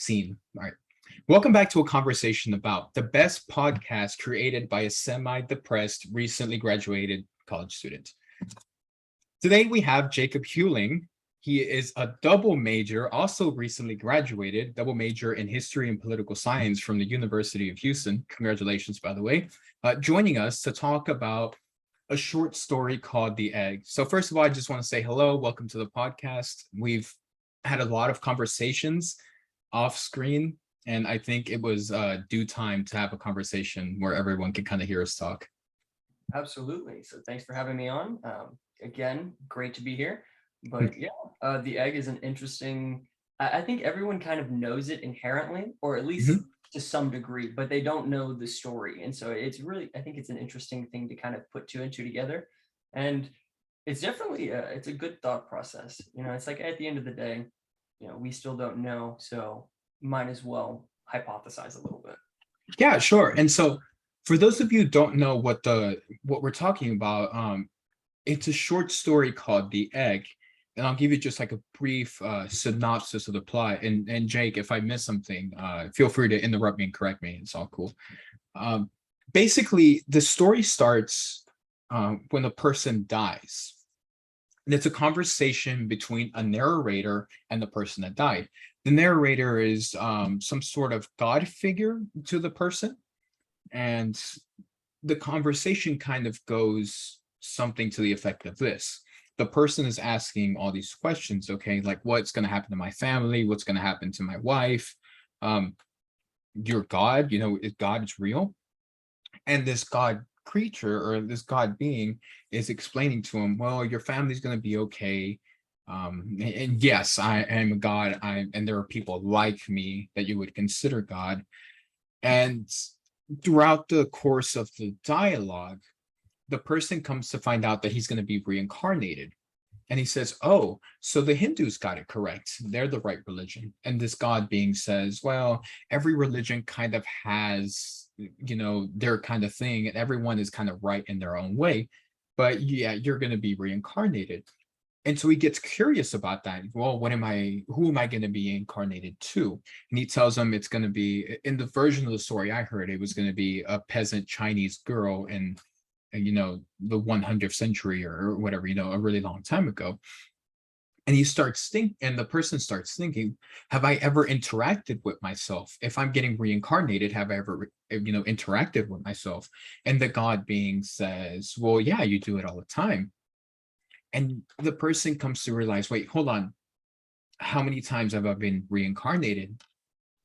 Scene. All right. Welcome back to a conversation about the best podcast created by a semi-depressed, recently graduated college student. Today we have Jacob Huling. He is a double major, also recently graduated, double major in history and political science from the University of Houston. Congratulations, by the way. Joining us to talk about a short story called The Egg. So first of all, I just want to say hello, welcome to the podcast. We've had a lot of conversations off screen, and I think it was due time to have a conversation where everyone can kind of hear us talk. Absolutely. So thanks for having me on. Again, great to be here. But yeah, the egg is an interesting. I think everyone kind of knows it inherently, or at least Mhm. to some degree, but they don't know the story. And so it's really, I think it's an interesting thing to kind of put two and two together. And it's definitely it's a good thought process. It's like at the end of the day, we still don't know, so might as well hypothesize a little bit. Yeah, sure. And so for those of you who don't know what we're talking about, it's a short story called The Egg. And I'll give you just like a brief synopsis of the plot. And Jake, if I miss something, feel free to interrupt me and correct me. It's all cool. Um, Basically, the story starts when a person dies. And it's a conversation between a narrator and the person that died. The narrator is some sort of God figure to the person. And the conversation kind of goes something to the effect of this. The person is asking all these questions, okay, like what's going to happen to my family? What's going to happen to my wife? Um, your God, is God is real? And this God creature or this God being is explaining to him, well, your family's going to be okay. And yes, I am a God. And there are people like me that you would consider God. And throughout the course of the dialogue, the person comes to find out that he's going to be reincarnated. And he says, oh, so the Hindus got it correct. They're the right religion. And this God being says, well, every religion kind of has, their kind of thing, and everyone is kind of right in their own way. But yeah, you're going to be reincarnated. And so he gets curious about that. Well, who am I going to be incarnated to? And he tells him it's going to be, in the version of the story I heard, it was going to be a peasant Chinese girl in, the 100th century or whatever, a really long time ago. And and the person starts thinking, have I ever interacted with myself? If I'm getting reincarnated, have I ever, interacted with myself? And the God being says, well, yeah, you do it all the time. And the person comes to realize, wait, hold on. How many times have I been reincarnated?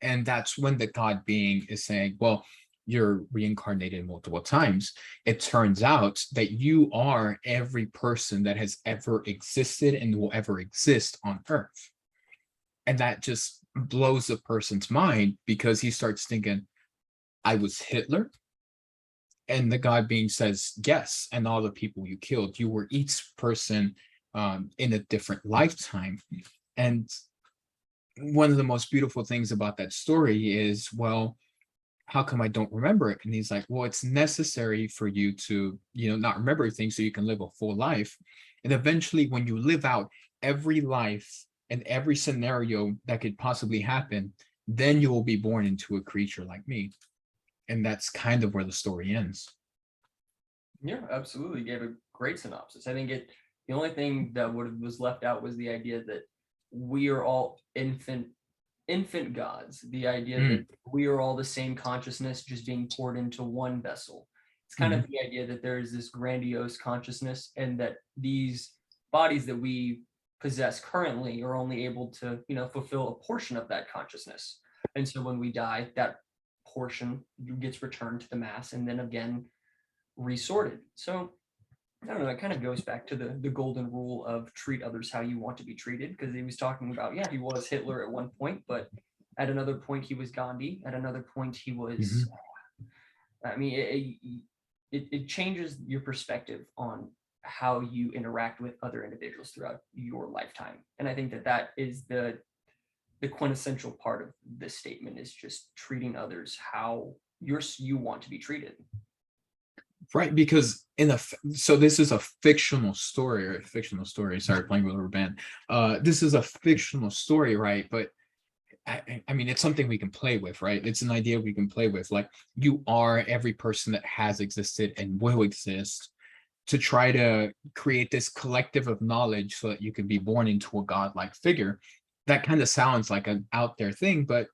And that's when the God being is saying, well, you're reincarnated multiple times. It turns out that you are every person that has ever existed and will ever exist on Earth. And that just blows the person's mind because he starts thinking, I was Hitler. And the God being says, yes, and all the people you killed, you were each person in a different lifetime. And one of the most beautiful things about that story is, well, how come I don't remember it? And he's like, well, it's necessary for you to, not remember things so you can live a full life. And eventually, when you live out every life and every scenario that could possibly happen, then you will be born into a creature like me. And that's kind of where the story ends. Yeah, absolutely. You gave a great synopsis. I think the only thing that was left out was the idea that we are all infant gods. The idea that Mm, we are all the same consciousness just being poured into one vessel. It's kind of mhm, the idea that there is this grandiose consciousness and that these bodies that we possess currently are only able to, fulfill a portion of that consciousness. And so when we die, that portion gets returned to the mass and then again resorted. So I don't know, it kind of goes back to the golden rule of treat others how you want to be treated, because he was talking about, yeah, he was Hitler at one point, but at another point he was Gandhi. At another point he was, mhm. I mean, it changes your perspective on how you interact with other individuals throughout your lifetime. And I think that is the quintessential part of this statement is just treating others how you want to be treated. Right, because so this is a fictional story, or a fictional story. Sorry, playing with a rubber band. This is a fictional story, right? But I mean, it's something we can play with, right? It's an idea we can play with. Like, you are every person that has existed and will exist, to try to create this collective of knowledge so that you can be born into a godlike figure. That kind of sounds like an out there thing, but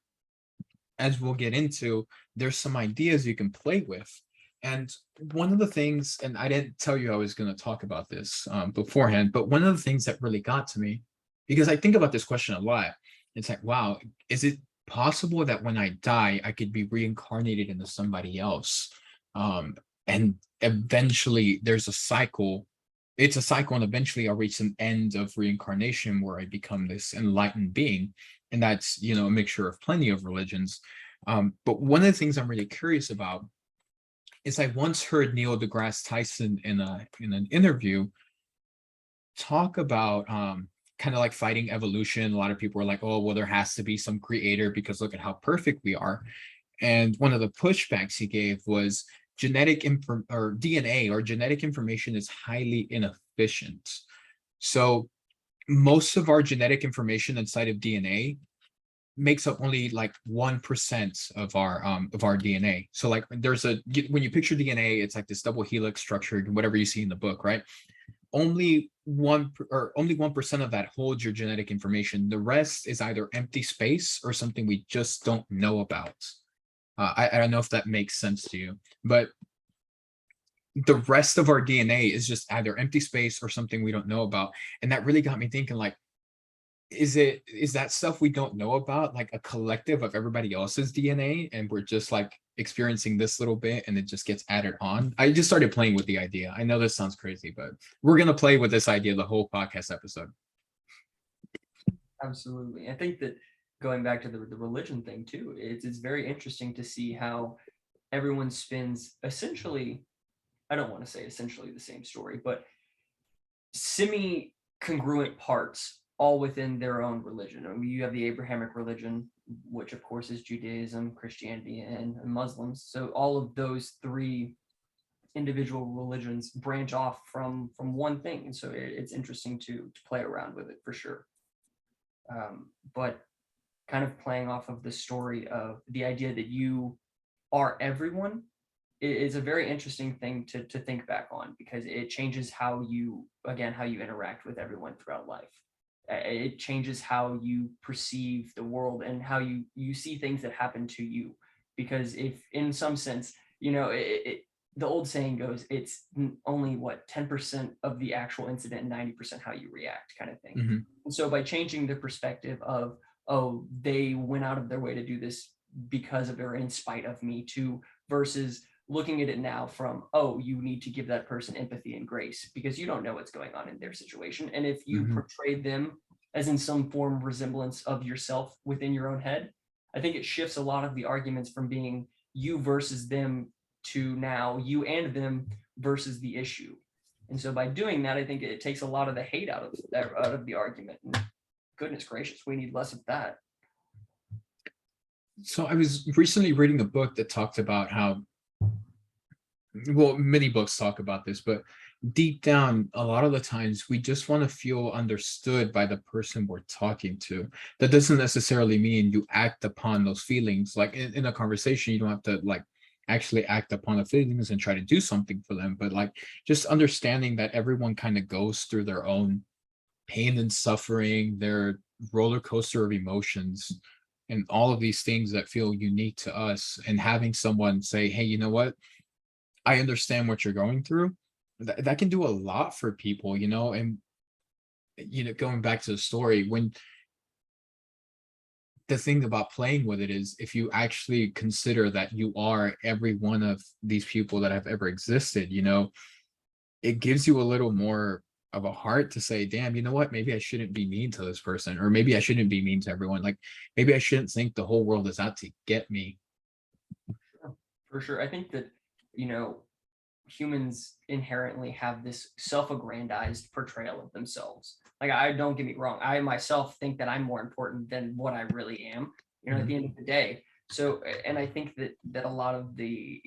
as we'll get into, there's some ideas you can play with. And one of the things, and I didn't tell you I was going to talk about this beforehand, but one of the things that really got to me, because I think about this question a lot, it's like, wow, is it possible that when I die, I could be reincarnated into somebody else? And eventually there's a cycle. It's a cycle, and eventually I'll reach an end of reincarnation where I become this enlightened being. And that's, a mixture of plenty of religions. But one of the things I'm really curious about is I once heard Neil deGrasse Tyson in an interview talk about kind of like fighting evolution. A lot of people are like, oh, well, there has to be some creator because look at how perfect we are. And one of the pushbacks he gave was DNA or genetic information is highly inefficient. So most of our genetic information inside of DNA makes up only like 1% of our DNA. So like when you picture DNA, it's like this double helix structured, whatever you see in the book, right? Only 1% of that holds your genetic information. The rest is either empty space or something we just don't know about. I don't know if that makes sense to you, but the rest of our DNA is just either empty space or something we don't know about. And that really got me thinking, like, is that stuff we don't know about like a collective of everybody else's DNA, and we're just like experiencing this little bit and it just gets added on? I just started playing with the idea. I know this sounds crazy, but we're going to play with this idea the whole podcast episode. Absolutely. I think that going back to the religion thing too, it's very interesting to see how everyone spins essentially, I don't want to say essentially the same story, but semi-congruent parts all within their own religion. I mean, you have the Abrahamic religion, which of course is Judaism, Christianity, and Muslims. So all of those three individual religions branch off from one thing, and so it's interesting to play around with it for sure. But kind of playing off of the story of the idea that you are everyone is a very interesting thing to think back on, because it changes how you interact with everyone throughout life. It changes how you perceive the world and how you see things that happen to you, because if in some sense, the old saying goes, it's only what 10% of the actual incident and 90% how you react, kind of thing. Mm-hmm. And so by changing the perspective of, oh, they went out of their way to do this because of or in spite of me, to versus looking at it now from, oh, you need to give that person empathy and grace because you don't know what's going on in their situation. And if you portray them as in some form of resemblance of yourself within your own head, I think it shifts a lot of the arguments from being you versus them to now you and them versus the issue. And so by doing that, I think it takes a lot of the hate out of the argument. And goodness gracious, we need less of that. So I was recently reading a book that talked about how, well, many books talk about this, but deep down, a lot of the times we just want to feel understood by the person we're talking to. That doesn't necessarily mean you act upon those feelings. Like in a conversation, you don't have to like actually act upon the feelings and try to do something for them, but like just understanding that everyone kind of goes through their own pain and suffering, their roller coaster of emotions, and all of these things that feel unique to us. And having someone say, hey, you know what? I understand what you're going through. That can do a lot for people, and going back to the story, when the thing about playing with it is if you actually consider that you are every one of these people that have ever existed, it gives you a little more of a heart to say, damn, you know what, maybe I shouldn't be mean to this person, or maybe I shouldn't be mean to everyone. Like maybe I shouldn't think the whole world is out to get me. For sure. I think that, humans inherently have this self-aggrandized portrayal of themselves. Like, I don't get me wrong, I myself think that I'm more important than what I really am, at the end of the day. So, and I think that a lot of the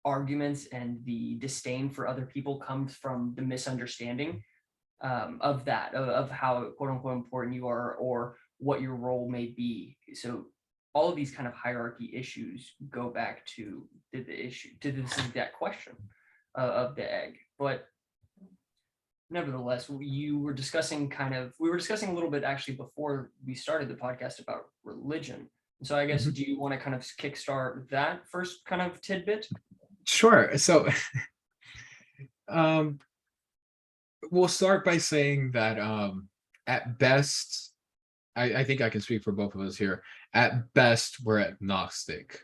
arguments and the disdain for other people comes from the misunderstanding of that, of how quote unquote important you are, or what your role may be. So all of these kind of hierarchy issues go back to this exact question of the egg. But nevertheless, we were discussing a little bit actually before we started the podcast about religion. And so I guess, Mhm. do you want to kind of kickstart that first kind of tidbit? Sure. So um, we'll start by saying that at best, I think I can speak for both of us here. At best, we're agnostic.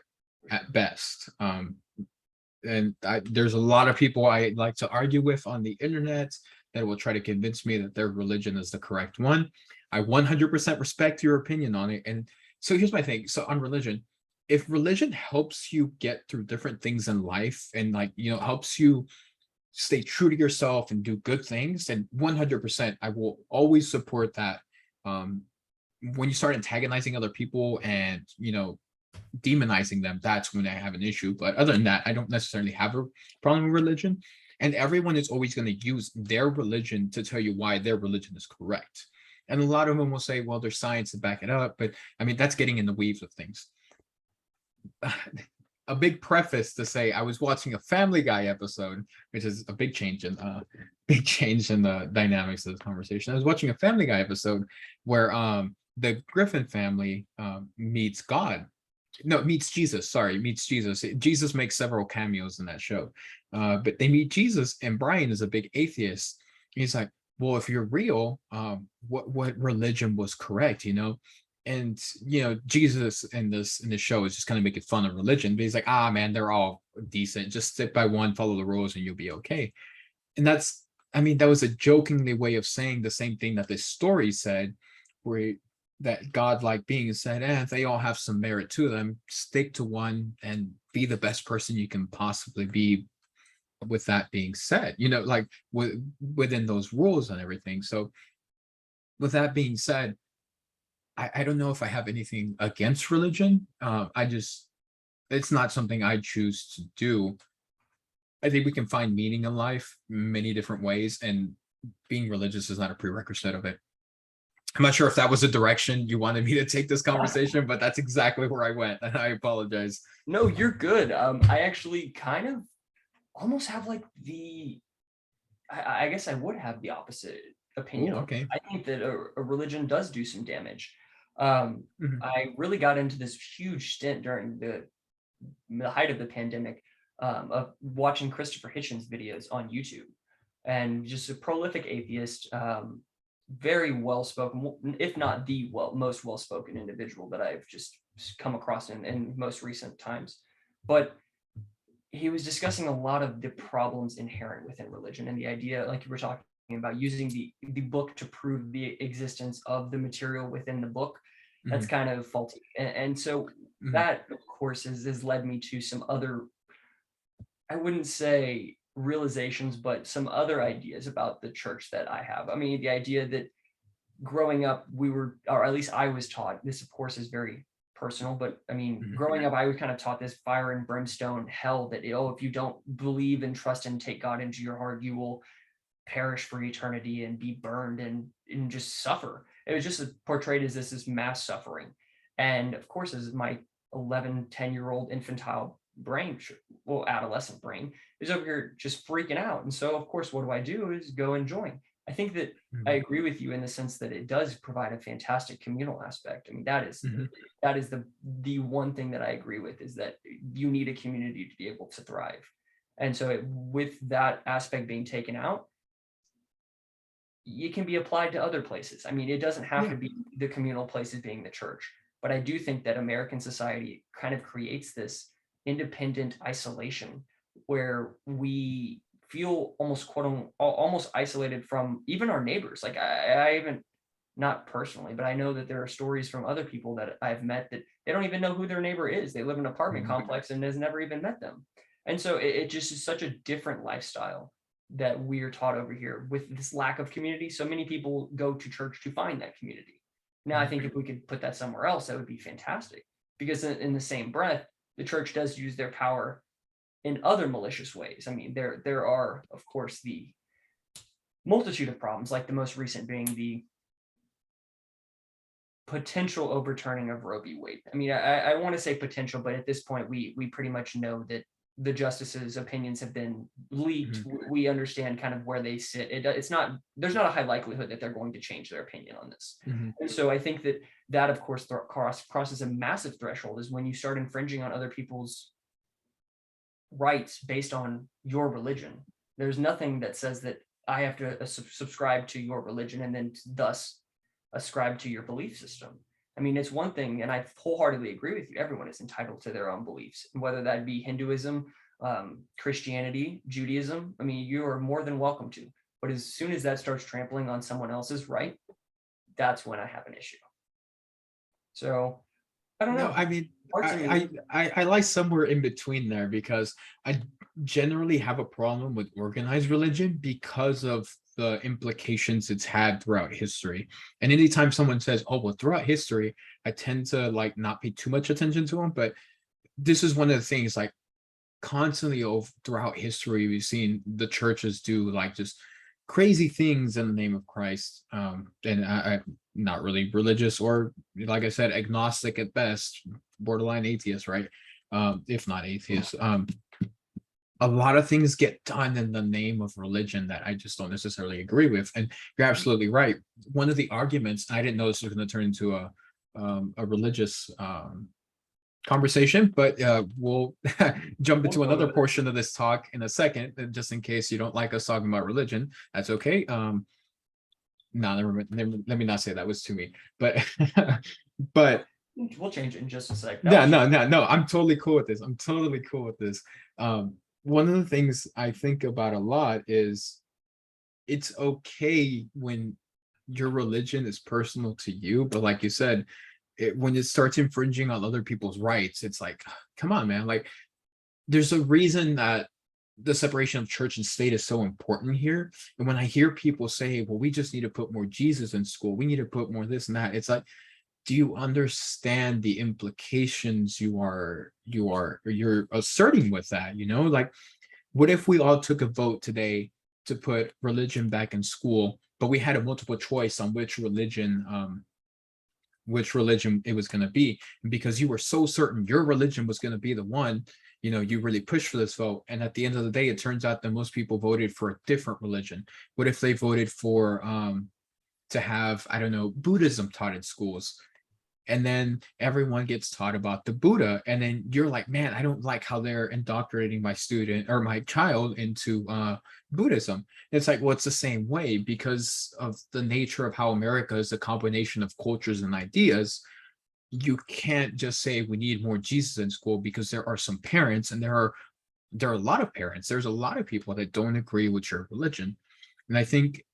At best. And there's a lot of people I like to argue with on the internet that will try to convince me that their religion is the correct one. I 100% respect your opinion on it. And so here's my thing. So on religion, if religion helps you get through different things in life and like, helps you stay true to yourself and do good things, then 100% I will always support that. Um, when you start antagonizing other people and, demonizing them, that's when I have an issue. But other than that, I don't necessarily have a problem with religion. And everyone is always going to use their religion to tell you why their religion is correct. And a lot of them will say, well, there's science to back it up. But I mean, that's getting in the weeds of things. A big preface to say I was watching a Family Guy episode, which is a big change in the dynamics of this conversation. I was watching a Family Guy episode where the Griffin family meets God. No, meets Jesus. Sorry, meets Jesus. Jesus makes several cameos in that show, but they meet Jesus, and Brian is a big atheist. He's like, "Well, if you're real, what religion was correct?" And Jesus in this show is just kind of making fun of religion, but he's like, man, they're all decent. Just stick by one, follow the rules, and you'll be okay. And that was a jokingly way of saying the same thing that this story said, where that godlike being said, they all have some merit to them. Stick to one and be the best person you can possibly be. With that being said, like within those rules and everything. So, with that being said, I don't know if I have anything against religion. It's not something I choose to do. I think we can find meaning in life many different ways, and being religious is not a prerequisite of it. I'm not sure if that was a direction you wanted me to take this conversation, but that's exactly where I went, and I apologize. No, you're good. I actually kind of almost have like I guess I would have the opposite opinion Oh, on okay. it. I think that a religion does do some damage. Mhm. I really got into this huge stint during the height of the pandemic of watching Christopher Hitchens videos on YouTube, and just a prolific atheist, very well spoken, if not the most well spoken individual that I've just come across in most recent times. But he was discussing a lot of the problems inherent within religion and the idea, like you were talking about, using the book to prove the existence of the material within the book. That's Mhm. kind of faulty. And so Mhm. that, of course, has led me to some other, I wouldn't say realizations, but some other ideas about the church that I have. I mean, the idea that growing up, or at least I was taught, this of course is very personal, but I mean, Mhm. growing up, I was kind of taught this fire and brimstone hell that, if you don't believe and trust and take God into your heart, you will perish for eternity and be burned and just suffer. It was just portrayed as this mass suffering. And of course, as my 11, 10-year-old infantile brain, well, adolescent brain, is over here just freaking out. And so, of course, what do? Is go and join. I think that I Mhm. agree with you in the sense that it does provide a fantastic communal aspect. I mean, Mhm. that is the one thing that I agree with, is that you need a community to be able to thrive. And so with that aspect being taken out, it can be applied to other places. I mean, it doesn't have Yeah. to be the communal places being the church, but I do think that American society kind of creates this independent isolation where we feel almost almost isolated from even our neighbors. Like I haven't, not personally, but I know that there are stories from other people that I've met that they don't even know who their neighbor is. They live in an apartment Mhm. complex and has never even met them. And so it just is such a different lifestyle that we are taught over here with this lack of community. So many people go to church to find that community. Now, I Mhm. think if we could put that somewhere else, that would be fantastic. Because in the same breath, the church does use their power in other malicious ways. I mean, there are, of course, the multitude of problems, like the most recent being the potential overturning of Roe v. Wade. I mean, I want to say potential, but at this point, we pretty much know that the justices' opinions have been leaked. We understand kind of where they sit. It's not, there's not a high likelihood that they're going to change their opinion on this. And so I think that of course crosses a massive threshold, is when you start infringing on other people's rights based on your religion. There's nothing that says that I have to subscribe to your religion and then thus ascribe to your belief system. I mean, it's one thing, and I wholeheartedly agree with you, everyone is entitled to their own beliefs, whether that be Hinduism, Christianity, Judaism. I mean, you are more than welcome to. But as soon as that starts trampling on someone else's right, that's when I have an issue. So I don't know. No, I mean, I lie somewhere in between there, because I generally have a problem with organized religion because of the implications it's had throughout history. And anytime someone says, oh, well, throughout history, I tend to like not pay too much attention to them. But this is one of the things, like, constantly throughout history, we've seen the churches do like just crazy things in the name of Christ. And I'm not really religious, or like I said, agnostic at best, borderline atheist, right? If not atheist. A lot of things get done in the name of religion that I just don't necessarily agree with. And you're absolutely right. One of the arguments, I didn't know this was going to turn into a religious conversation, but we'll jump into another portion of this talk in a second, just in case you don't like us talking about religion. That's okay. No, let me not say that was to me, but but we'll change it in just a sec. No, I'm totally cool with this. I'm totally cool with this. One of the things I think about a lot is, it's okay when your religion is personal to you, but like you said, when it starts infringing on other people's rights, it's like, come on, man. Like, there's a reason that the separation of church and state is so important here. And when I hear people say, well, we just need to put more Jesus in school, we need to put more this and that, it's like, do you understand the implications you're asserting with that? You know, like, what if we all took a vote today to put religion back in school, but we had a multiple choice on which religion it was going to be, and because you were so certain your religion was going to be the one, you know, you really pushed for this vote, and at the end of the day, it turns out that most people voted for a different religion. What if they voted for to have, I don't know, Buddhism taught in schools? And then everyone gets taught about the Buddha, and then you're like, man, I don't like how they're indoctrinating my student or my child into Buddhism. It's like, well, it's the same way, because of the nature of how America is a combination of cultures and ideas. You can't just say we need more Jesus in school, because there are some parents, and there are a lot of parents, there's a lot of people that don't agree with your religion. And I think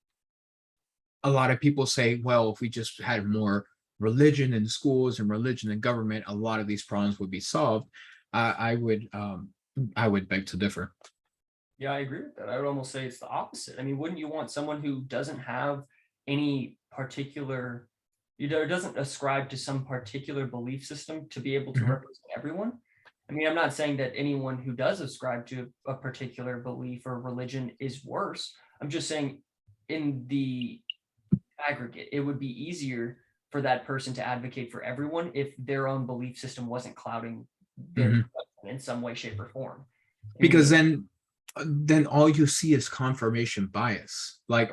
a lot of people say, well, if we just had more religion in schools and religion in government, a lot of these problems would be solved. I would beg to differ. Yeah, I agree with that. I would almost say it's the opposite. I mean, wouldn't you want someone who doesn't have any particular, doesn't ascribe to some particular belief system to be able to represent everyone? I mean, I'm not saying that anyone who does ascribe to a particular belief or religion is worse. I'm just saying, in the aggregate, it would be easier for that person to advocate for everyone if their own belief system wasn't clouding their in some way, shape, or form. Because then all you see is confirmation bias. Like,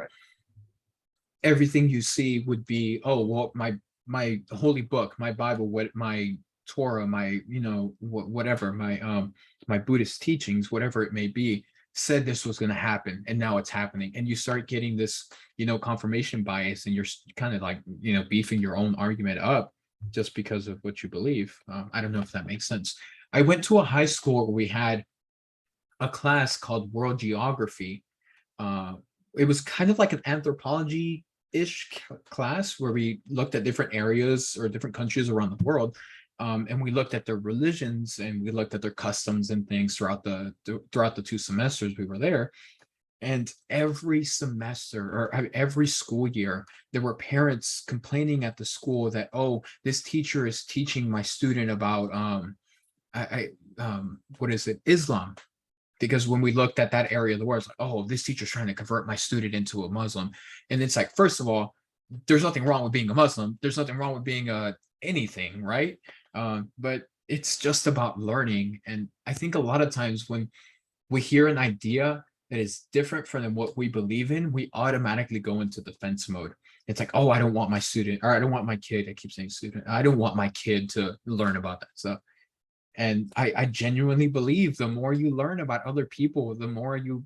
everything you see would be, oh, well, my holy book, my Bible, what my Torah, my, you know, whatever, my Buddhist teachings, whatever it may be, said this was going to happen, and now it's happening. And you start getting this, you know, confirmation bias, and you're kind of like, you know, beefing your own argument up just because of what you believe. I don't know if that makes sense. I went to a high school where we had a class called World Geography. It was kind of like an anthropology-ish class where we looked at different areas or different countries around the world. And we looked at their religions, and we looked at their customs and things throughout the 2 semesters we were there. And every semester, or every school year, there were parents complaining at the school that, oh, this teacher is teaching my student about what is it, Islam. Because when we looked at that area of the world, it's like, oh, this teacher's trying to convert my student into a Muslim. And it's like, first of all, there's nothing wrong with being a Muslim. There's nothing wrong with being anything, right? But it's just about learning. And I think a lot of times when we hear an idea that is different from what we believe in, we automatically go into defense mode. It's like, oh, I don't want my student, or I don't want my kid. I keep saying student. I don't want my kid to learn about that stuff. And I genuinely believe the more you learn about other people, the more you,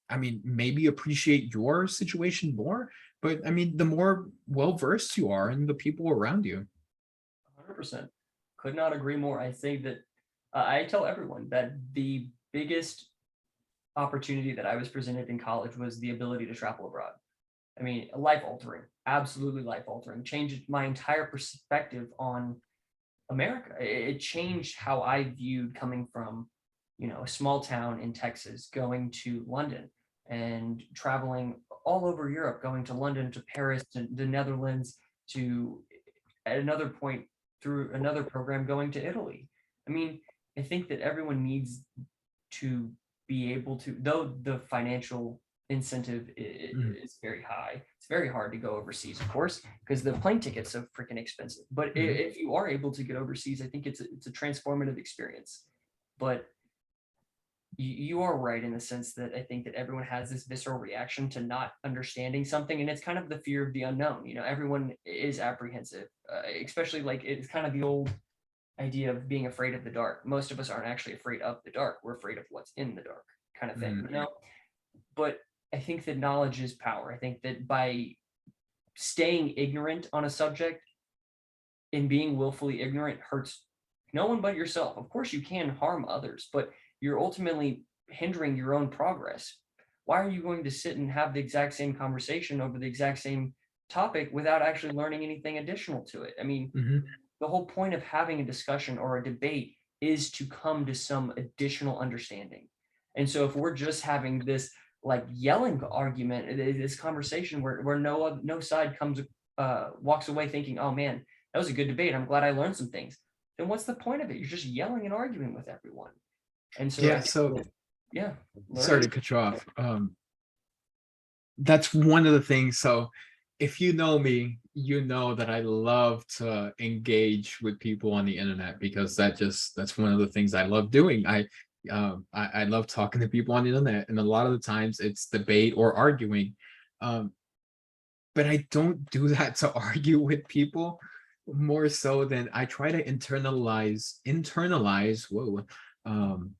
I mean, maybe appreciate your situation more, but I mean, the more well versed you are in the people around you. 100%. Could not agree more. I think that I tell everyone that the biggest opportunity that I was presented in college was the ability to travel abroad. I mean, life altering, absolutely life altering, changed my entire perspective on America. It changed how I viewed coming from, a small town in Texas, going to London and traveling all over Europe, going to London, to Paris, to the Netherlands, to at another point through another program going to Italy. I mean, I think that everyone needs to be able to, though the financial incentive Mm, is very high. It's very hard to go overseas, of course, because the plane tickets are freaking expensive. But mhm. if you are able to get overseas, I think it's a transformative experience. But you are right in the sense that I think that everyone has this visceral reaction to not understanding something, and it's kind of the fear of the unknown. Everyone is apprehensive, especially like it's kind of the old idea of being afraid of the dark. Most of us aren't actually afraid of the dark. We're afraid of what's in the dark, kind of thing, Mm, But I think that knowledge is power. I think that by staying ignorant on a subject and being willfully ignorant hurts no one but yourself. Of course, you can harm others, but you're ultimately hindering your own progress. Why are you going to sit and have the exact same conversation over the exact same topic without actually learning anything additional to it? I mean, mhm. the whole point of having a discussion or a debate is to come to some additional understanding. And so if we're just having this like yelling argument, this conversation where no side comes walks away thinking, oh man, that was a good debate. I'm glad I learned some things. Then what's the point of it? You're just yelling and arguing with everyone. And so I Yeah, think so that, yeah, sorry learning. to cut you off. That's one of the things. So if you know me, you know that I love to engage with people on the internet because that's one of the things I love doing. I love talking to people on the internet, and a lot of the times it's debate or arguing. Um, but I don't do that to argue with people, more so than I try to internalize, whoa, um,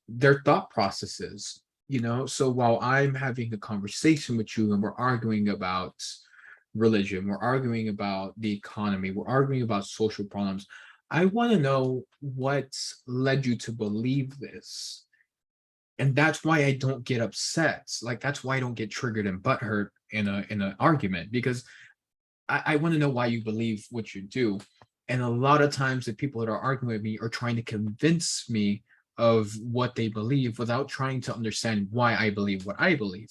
their thought processes, so while I'm having a conversation with you and we're arguing about religion, we're arguing about the economy, we're arguing about social problems, I want to know what led you to believe this. And that's why I don't get upset. Like, that's why I don't get triggered and butthurt in an argument, because I want to know why you believe what you do. And a lot of times the people that are arguing with me are trying to convince me of what they believe without trying to understand why I believe what I believe.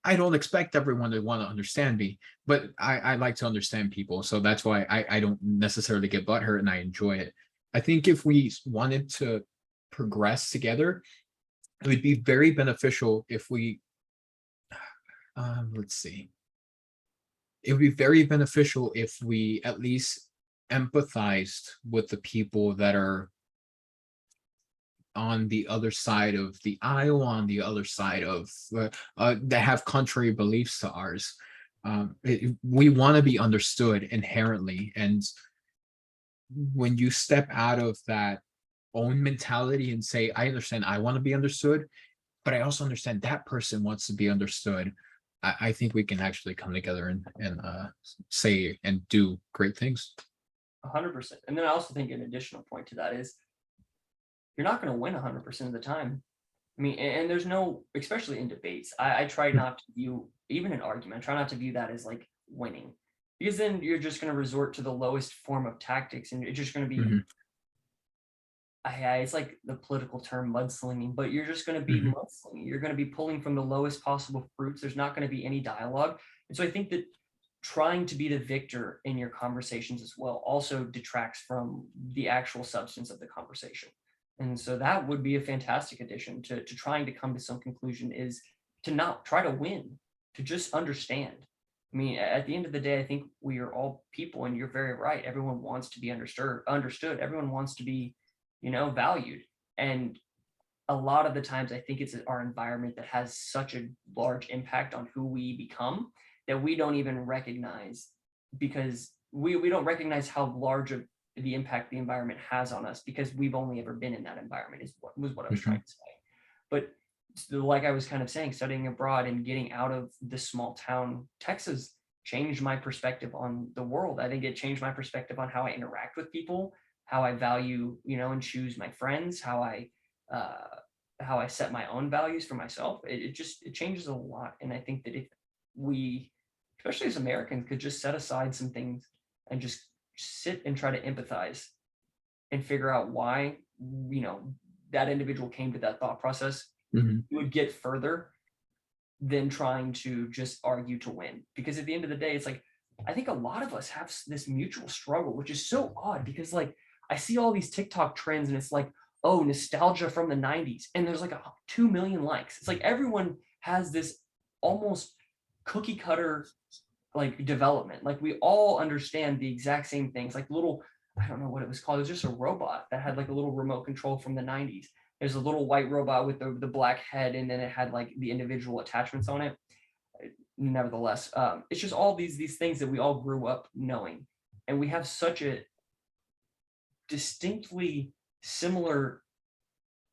I don't expect everyone to want to understand me, but I like to understand people. So that's why I don't necessarily get butthurt and I enjoy it. I think if we wanted to progress together, it would be very beneficial if we, let's see, it would be very beneficial if we at least empathized with the people that are on the other side of the aisle, on the other side of that have contrary beliefs to ours. We want to be understood inherently, and when you step out of that own mentality and say, "I understand, I want to be understood, but I also understand that person wants to be understood," I think we can actually come together and say and do great things. 100%. And then I also think an additional point to that is you're not going to win 100% of the time. I mean, and there's no, especially in debates, I try not to view even an argument, I try not to view that as like winning, because then you're just going to resort to the lowest form of tactics, and it's just going to be, Mhm, it's like the political term mudslinging, but you're just going to be mhm. mudslinging. You're going to be pulling from the lowest possible fruits. There's not going to be any dialogue. And so I think that trying to be the victor in your conversations as well also detracts from the actual substance of the conversation. And so that would be a fantastic addition to trying to come to some conclusion, is to not try to win, to just understand. I mean, at the end of the day, I think we are all people, and you're very right. Everyone wants to be understood. Everyone wants to be, valued. And a lot of the times, I think it's our environment that has such a large impact on who we become that we don't even recognize, because we don't recognize how large of the impact the environment has on us, because we've only ever been in that environment, is what was what I was trying Mhm. to say. But like I was kind of saying, studying abroad and getting out of this small town Texas changed my perspective on the world. I think it changed my perspective on how I interact with people, how I value, and choose my friends, uh, how I set my own values for myself. It changes a lot. And I think that if we, especially as Americans, could just set aside some things and just sit and try to empathize and figure out why, you know, that individual came to that thought process, Mhm. you would get further than trying to just argue to win. Because at the end of the day, it's like, I think a lot of us have this mutual struggle, which is so odd because, like, I see all these TikTok trends and it's like, oh, nostalgia from the 90s. And there's like 2 million likes. It's like everyone has this almost cookie cutter like development. Like we all understand the exact same things. Like little, I don't know what it was called. It was just a robot that had like a little remote control from the 90s. There's a little white robot with the black head, and then it had like the individual attachments on it. Nevertheless, it's just all these things that we all grew up knowing, and we have such a distinctly similar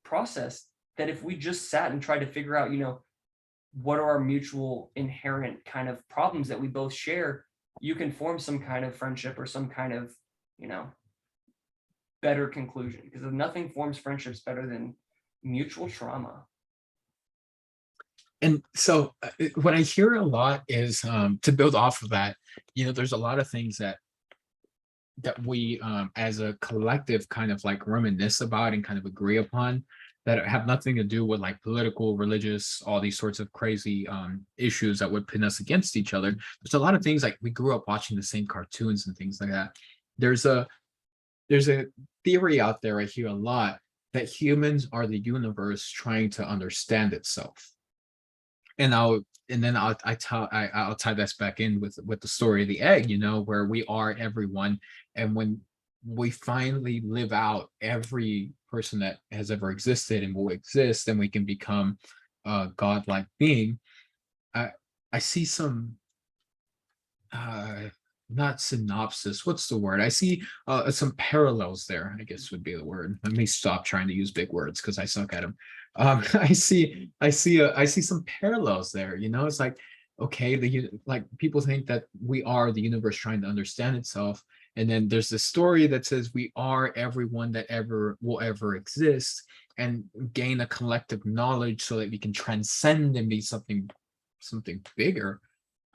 process that if we just sat and tried to figure out, what are our mutual inherent kind of problems that we both share, you can form some kind of friendship or some kind of, you know, better conclusion. Because if nothing forms friendships better than mutual trauma. And so what I hear a lot is, to build off of that, there's a lot of things that we, as a collective, kind of like reminisce about and kind of agree upon, that have nothing to do with like political, religious, all these sorts of crazy issues that would pin us against each other. There's a lot of things, like we grew up watching the same cartoons and things like that. There's a there's a theory out there I hear a lot, that humans are the universe trying to understand itself. And I'll tie this back in with the story of the egg, where we are everyone. And when we finally live out every person that has ever existed and will exist, and we can become a godlike being. I i see some, uh not synopsis, what's the word, I see some parallels there, I guess would be the word. Let me stop trying to use big words because I suck at them. I see some parallels there. It's like, okay, like people think that we are the universe trying to understand itself, and then there's this story that says we are everyone that ever will ever exist, and gain a collective knowledge so that we can transcend and be something bigger.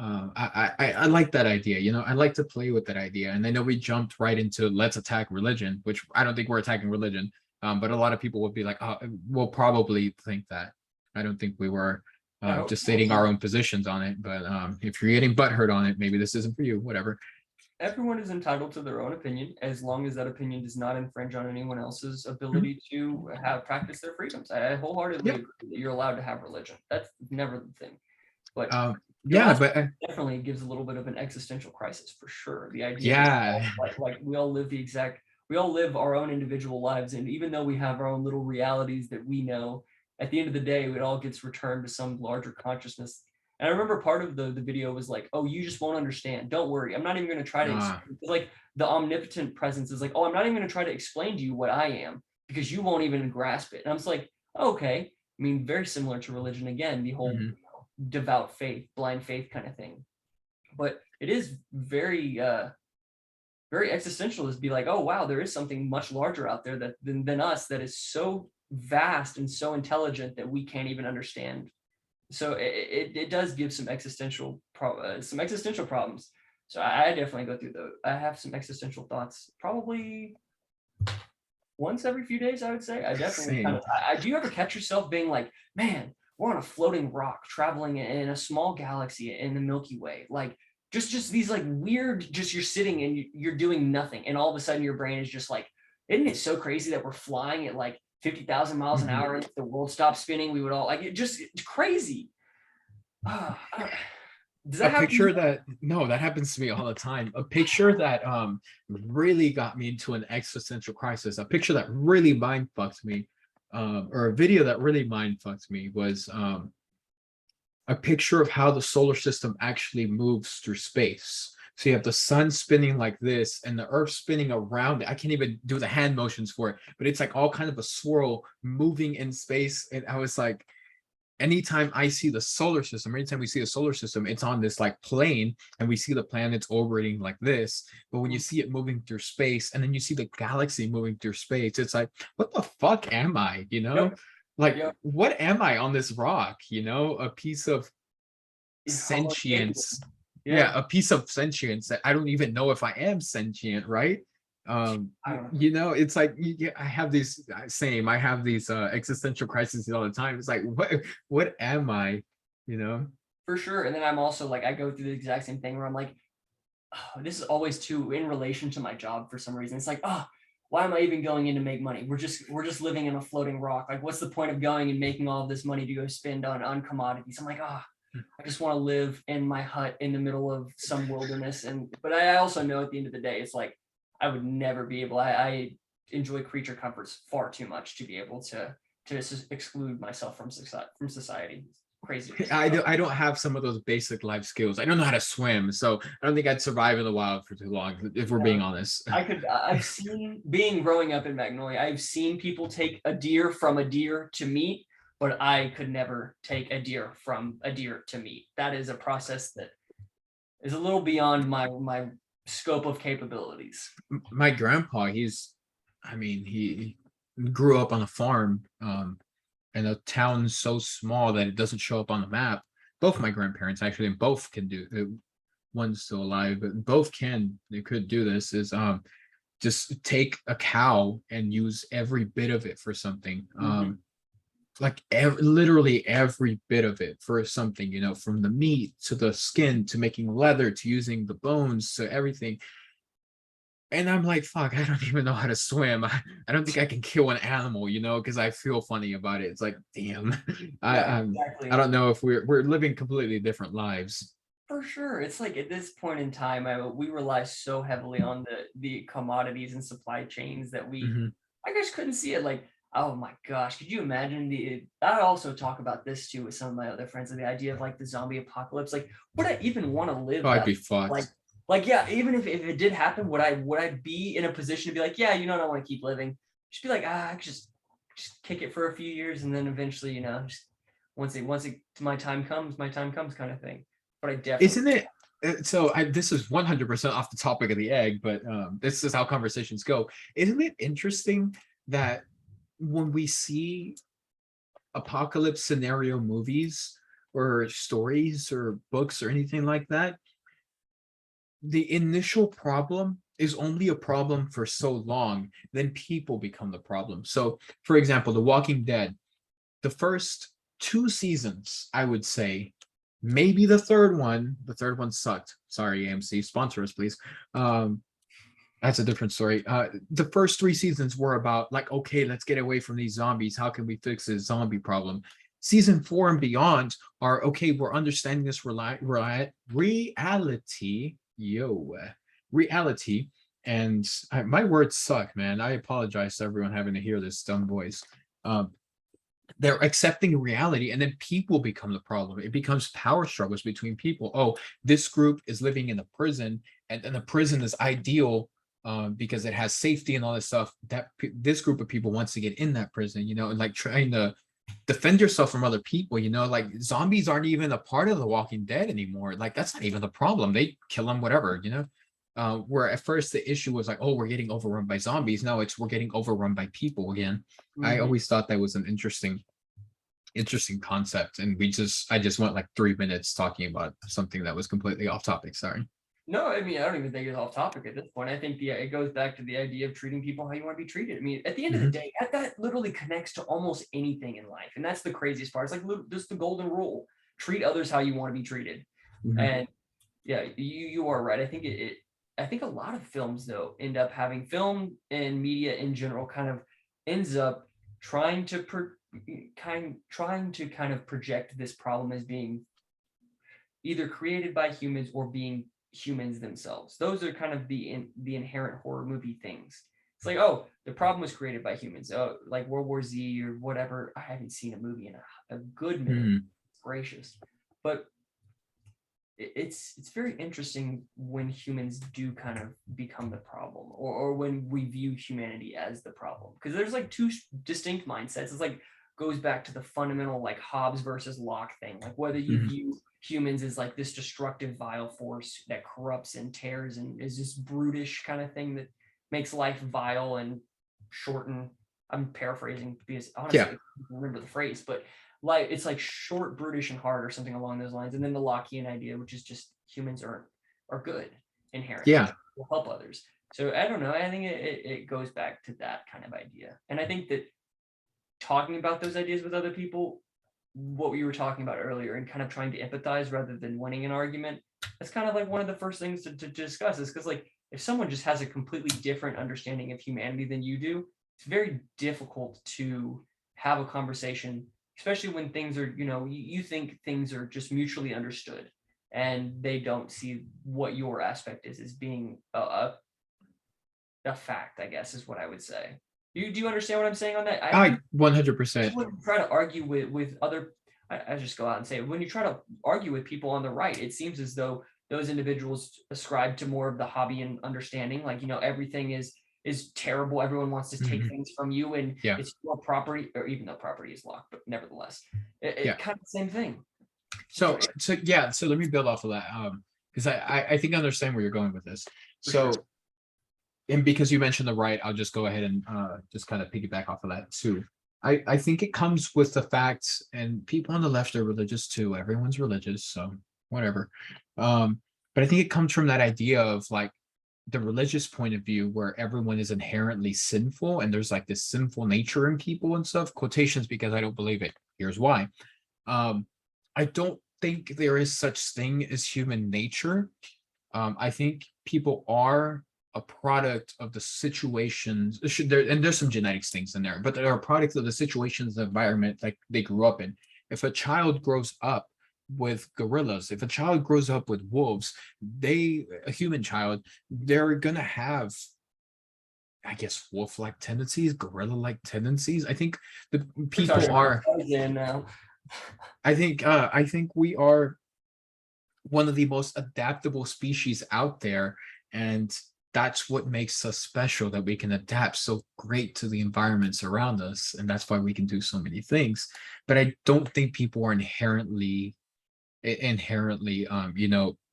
I like that idea. I like to play with that idea. And I know we jumped right into let's attack religion, which I don't think we're attacking religion. But a lot of people would be like, oh, we'll probably think that. I don't think we were, just I hope stating our not. own positions on it. But if you're getting butthurt on it, maybe this isn't for you. Whatever. Everyone is entitled to their own opinion as long as that opinion does not infringe on anyone else's Mhm. ability to have practice their freedoms. I wholeheartedly Yep. agree that you're allowed to have religion. That's never the thing. But your Yeah, last but definitely gives a little bit of an existential crisis for sure. The idea that yeah. like we all live our own individual lives, and even though we have our own little realities that we know, at the end of the day, it all gets returned to some larger consciousness. And I remember part of the video was like, "Oh, you just won't understand. Don't worry. I'm not even going to try to uh, explain." Like the omnipotent presence is like, "Oh, I'm not even going to try to explain to you what I am because you won't even grasp it." And I'm just like, "Okay." I mean, very similar to religion again, the whole mhm. devout faith, blind faith kind of thing. But it is very existential to be like, oh wow, there is something much larger out there than us that is so vast and so intelligent that we can't even understand. So it does give some existential problems. So I definitely go through those. I have some existential thoughts probably once every few days, I would say. I definitely kind Same. of. Do you ever catch yourself being like, man, we're on a floating rock traveling in a small galaxy in the Milky Way, like just these like weird. Just you're sitting and you're doing nothing, and all of a sudden your brain is just like, isn't it so crazy that we're flying at like 50,000 miles an Mhm. hour, and if the world stopped spinning, we would all like it's crazy. Does A that happen to picture you? that no, that happens to me all the time. A picture that really got me into an existential crisis. A picture that really mind fucked me, or a video that really mind fucked me was a picture of how the solar system actually moves through space. So you have the sun spinning like this and the earth spinning around it. I can't even do the hand motions for it, but it's like all kind of a swirl moving in space. And I was like, anytime I see the solar system, anytime we see a solar system, it's on this like plane and we see the planets orbiting like this. But when you Mm, see it moving through space and then you see the galaxy moving through space, it's like, what the fuck am I? yep, Like, yep. what am I on this rock? A piece of Homo sapien. sentience. Yeah, Yeah. a piece of sentience that I don't even know if I am sentient, right? I don't know. It's like I have these same. I have these existential crises all the time. It's like, what am I? You know? For sure. And then I'm also like, I go through the exact same thing where I'm like, oh, this is always too in relation to my job for some reason. It's like, oh, why am I even going in to make money? We're just living in a floating rock. Like, what's the point of going and making all of this money to go spend on commodities? I'm like, oh, I just want to live in my hut in the middle of some wilderness. And but I also know at the end of the day, it's like I would never be able. I enjoy creature comforts far too much to be able to exclude myself from society. Crazy to think about. I don't have some of those basic life skills. I don't know how to swim, so I don't think I'd survive in the wild for too long, if we're No. being honest. I've seen being growing up in Magnolia, I've seen people take a deer from a deer to meat, but I could never take a deer from a deer to meat. That is a process that is a little beyond my scope of capabilities. My grandpa, I mean, he grew up on a farm, in a town so small that it doesn't show up on the map. Both my grandparents actually, and both can do it. One's still alive, but both they could do this. Is just take a cow and use every bit of it for something. Mhm. Like literally every bit of it for something, from the meat to the skin to making leather to using the bones to everything. And I'm like, fuck, I don't even know how to swim. I don't think I can kill an animal, because I feel funny about it. It's like, damn, I Yeah, I'm, I exactly. don't know if we're living completely different lives. For sure. It's like at this point in time, we rely so heavily on the commodities and supply chains that Mhm. I just couldn't see it. Like, oh my gosh, could you imagine I also talk about this too with some of my other friends, and the idea of like the zombie apocalypse. Like, would I even want to Oh, live I'd that be like fucked. yeah, even if it did happen, would I be in a position to be like, yeah, I want to keep living? Just be like, I could just kick it for a few years and then eventually, just once it my time comes kind of thing. But I definitely Isn't it? So this is 100% off the topic of the egg, but this is how conversations go. Isn't it interesting that when we see apocalypse scenario movies or stories or books or anything like that, the initial problem is only a problem for so long, then people become the problem. So, for example, The Walking Dead, the first two seasons, I would say, maybe the third one sucked. Sorry, AMC, sponsor us, please. Um, that's a different story. The first three seasons were about like, okay, let's get away from these zombies. How can we fix this zombie problem? Season four and beyond are okay. We're understanding this reality, reality, and my words suck, man. I apologize to everyone having to hear this dumb voice. Um, they're accepting reality, and then people become the problem. It becomes power struggles between people. Oh, this group is living in a prison, and the prison is ideal, because it has safety and all this stuff. This group of people wants to get in that prison, and like trying to defend yourself from other people. Like zombies aren't even a part of the Walking Dead anymore. Like that's not even the problem. They kill them, whatever. Where at first the issue was like, oh, we're getting overrun by zombies. No, it's we're getting overrun by people again. I Mhm. always thought that was an interesting concept, and I just went like 3 minutes talking about something that was completely off topic. Sorry. No, I mean, I don't even think it's off topic at this point. I think it goes back to the idea of treating people how you want to be treated. I mean, at the end of the Mhm. day, that literally connects to almost anything in life, and that's the craziest part. It's like just the golden rule: treat others how you want to be treated. Mhm. And yeah, you are right. I think I think a lot of films though end up having film and media in general kind of ends up trying to trying to kind of project this problem as being either created by humans or being humans themselves. Those are kind of the inherent horror movie things. It's like, oh, the problem was created by humans. Oh, like World War Z or whatever. I haven't seen a movie in a good minute. Hmm. Gracious. But it's very interesting when humans do kind of become the problem, or when we view humanity as the problem, because there's like two distinct mindsets. It's like goes back to the fundamental like Hobbes versus Locke thing, like whether you Hmm. view humans as like this destructive vile force that corrupts and tears and is this brutish kind of thing that makes life vile and shorten. I'm paraphrasing because honestly Yeah. I don't remember the phrase, but like it's like short, brutish, and hard, or something along those lines. And then the Lockean idea, which is just humans are good inherently, Yeah. will help others. So I don't know. I think it goes back to that kind of idea. And I think that talking about those ideas with other people, what we were talking about earlier, and kind of trying to empathize rather than winning an argument, that's kind of like one of the first things to discuss, is because like if someone just has a completely different understanding of humanity than you do, it's very difficult to have a conversation, especially when things are, you think things are just mutually understood and they don't see what your aspect is as being a fact, I guess is what I would say. Do you understand what I'm saying on that? I I think 100%. when you try to argue with other, I just go out and say, when you try to argue with people on the right, it seems as though those individuals ascribe to more of the hobby and understanding, like, everything is terrible, everyone wants to take Hmm. things from you, and Yeah. it's your property, or even though property is locked, but nevertheless, Yeah. it kind of the same thing. So yeah, so let me build off of that. Because I think I understand where you're going with this. For sure. So, and because you mentioned the right, I'll just go ahead and just kind of piggyback off of that too. I think it comes with the fact, and people on the left are religious too. Everyone's religious, so whatever. But I think it comes from that idea of like the religious point of view where everyone is inherently sinful and there's like this sinful nature in people and stuff. Quotations because I don't believe it. Here's why. Um, I don't think there is such thing as human nature. I think people are a product of the situations. And there's some genetics things in there, but they're a product of the situations, the environment like they grew up in. If a child grows up with gorillas, if a child grows up with wolves, a human child, they're gonna have, I guess, wolf-like tendencies, gorilla-like tendencies. I think the We're people talking about are. Tarzan now. I think we are one of the most adaptable species out there, and that's what makes us special, that we can adapt so great to the environments around us, and that's why we can do so many things. But I don't think people are inherently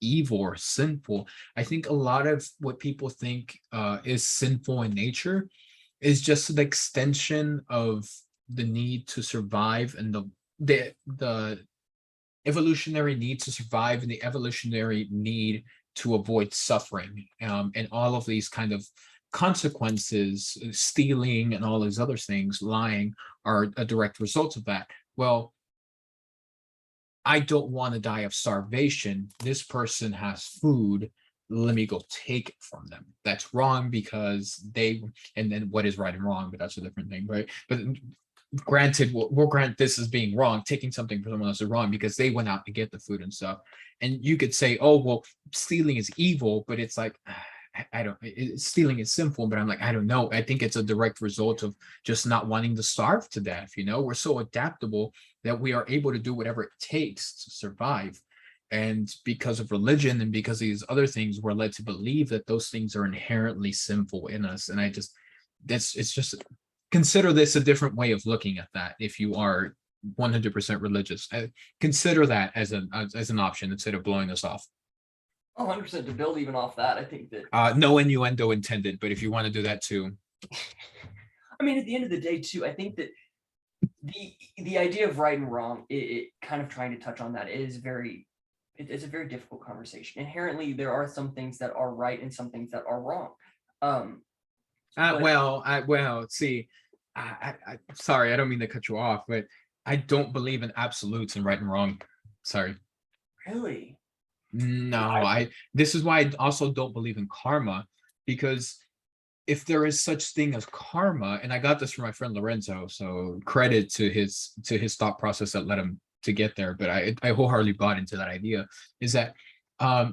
evil or sinful. I think a lot of what people think is sinful in nature is just an extension of the need to survive, and the evolutionary need to survive and the evolutionary need to avoid suffering, and all of these kind of consequences, stealing and all these other things, lying, are a direct result of that. Well, I don't want to die of starvation. This person has food. Let me go take it from them. That's wrong because and then what is right and wrong, but that's a different thing, right? But granted, we'll grant this as being wrong. Taking something from someone else is wrong because they went out to get the food and stuff. And you could say, oh, well, stealing is evil, but it's like, I don't, stealing is sinful, but I'm like, I don't know. I think it's a direct result of just not wanting to starve to death. We're so adaptable that we are able to do whatever it takes to survive. And because of religion and because of these other things, we're led to believe that those things are inherently sinful in us. And it's just, consider this a different way of looking at that. If you are 100% religious, consider that as an option instead of blowing us off. 100% to build even off that. I think that, No innuendo intended, but if you want to do that too. I mean, at the end of the day, too, I think that the idea of right and wrong, it kind of trying to touch on that is it's a very difficult conversation. Inherently, there are some things that are right and some things that are wrong. But See, sorry, I don't mean to cut you off, but I don't believe in absolutes and right and wrong. Sorry. really, No, this is why I also don't believe in karma, because if there is such thing as karma, and I got this from my friend Lorenzo, so credit to his thought process that led him to get there, but I wholeheartedly bought into that idea, is that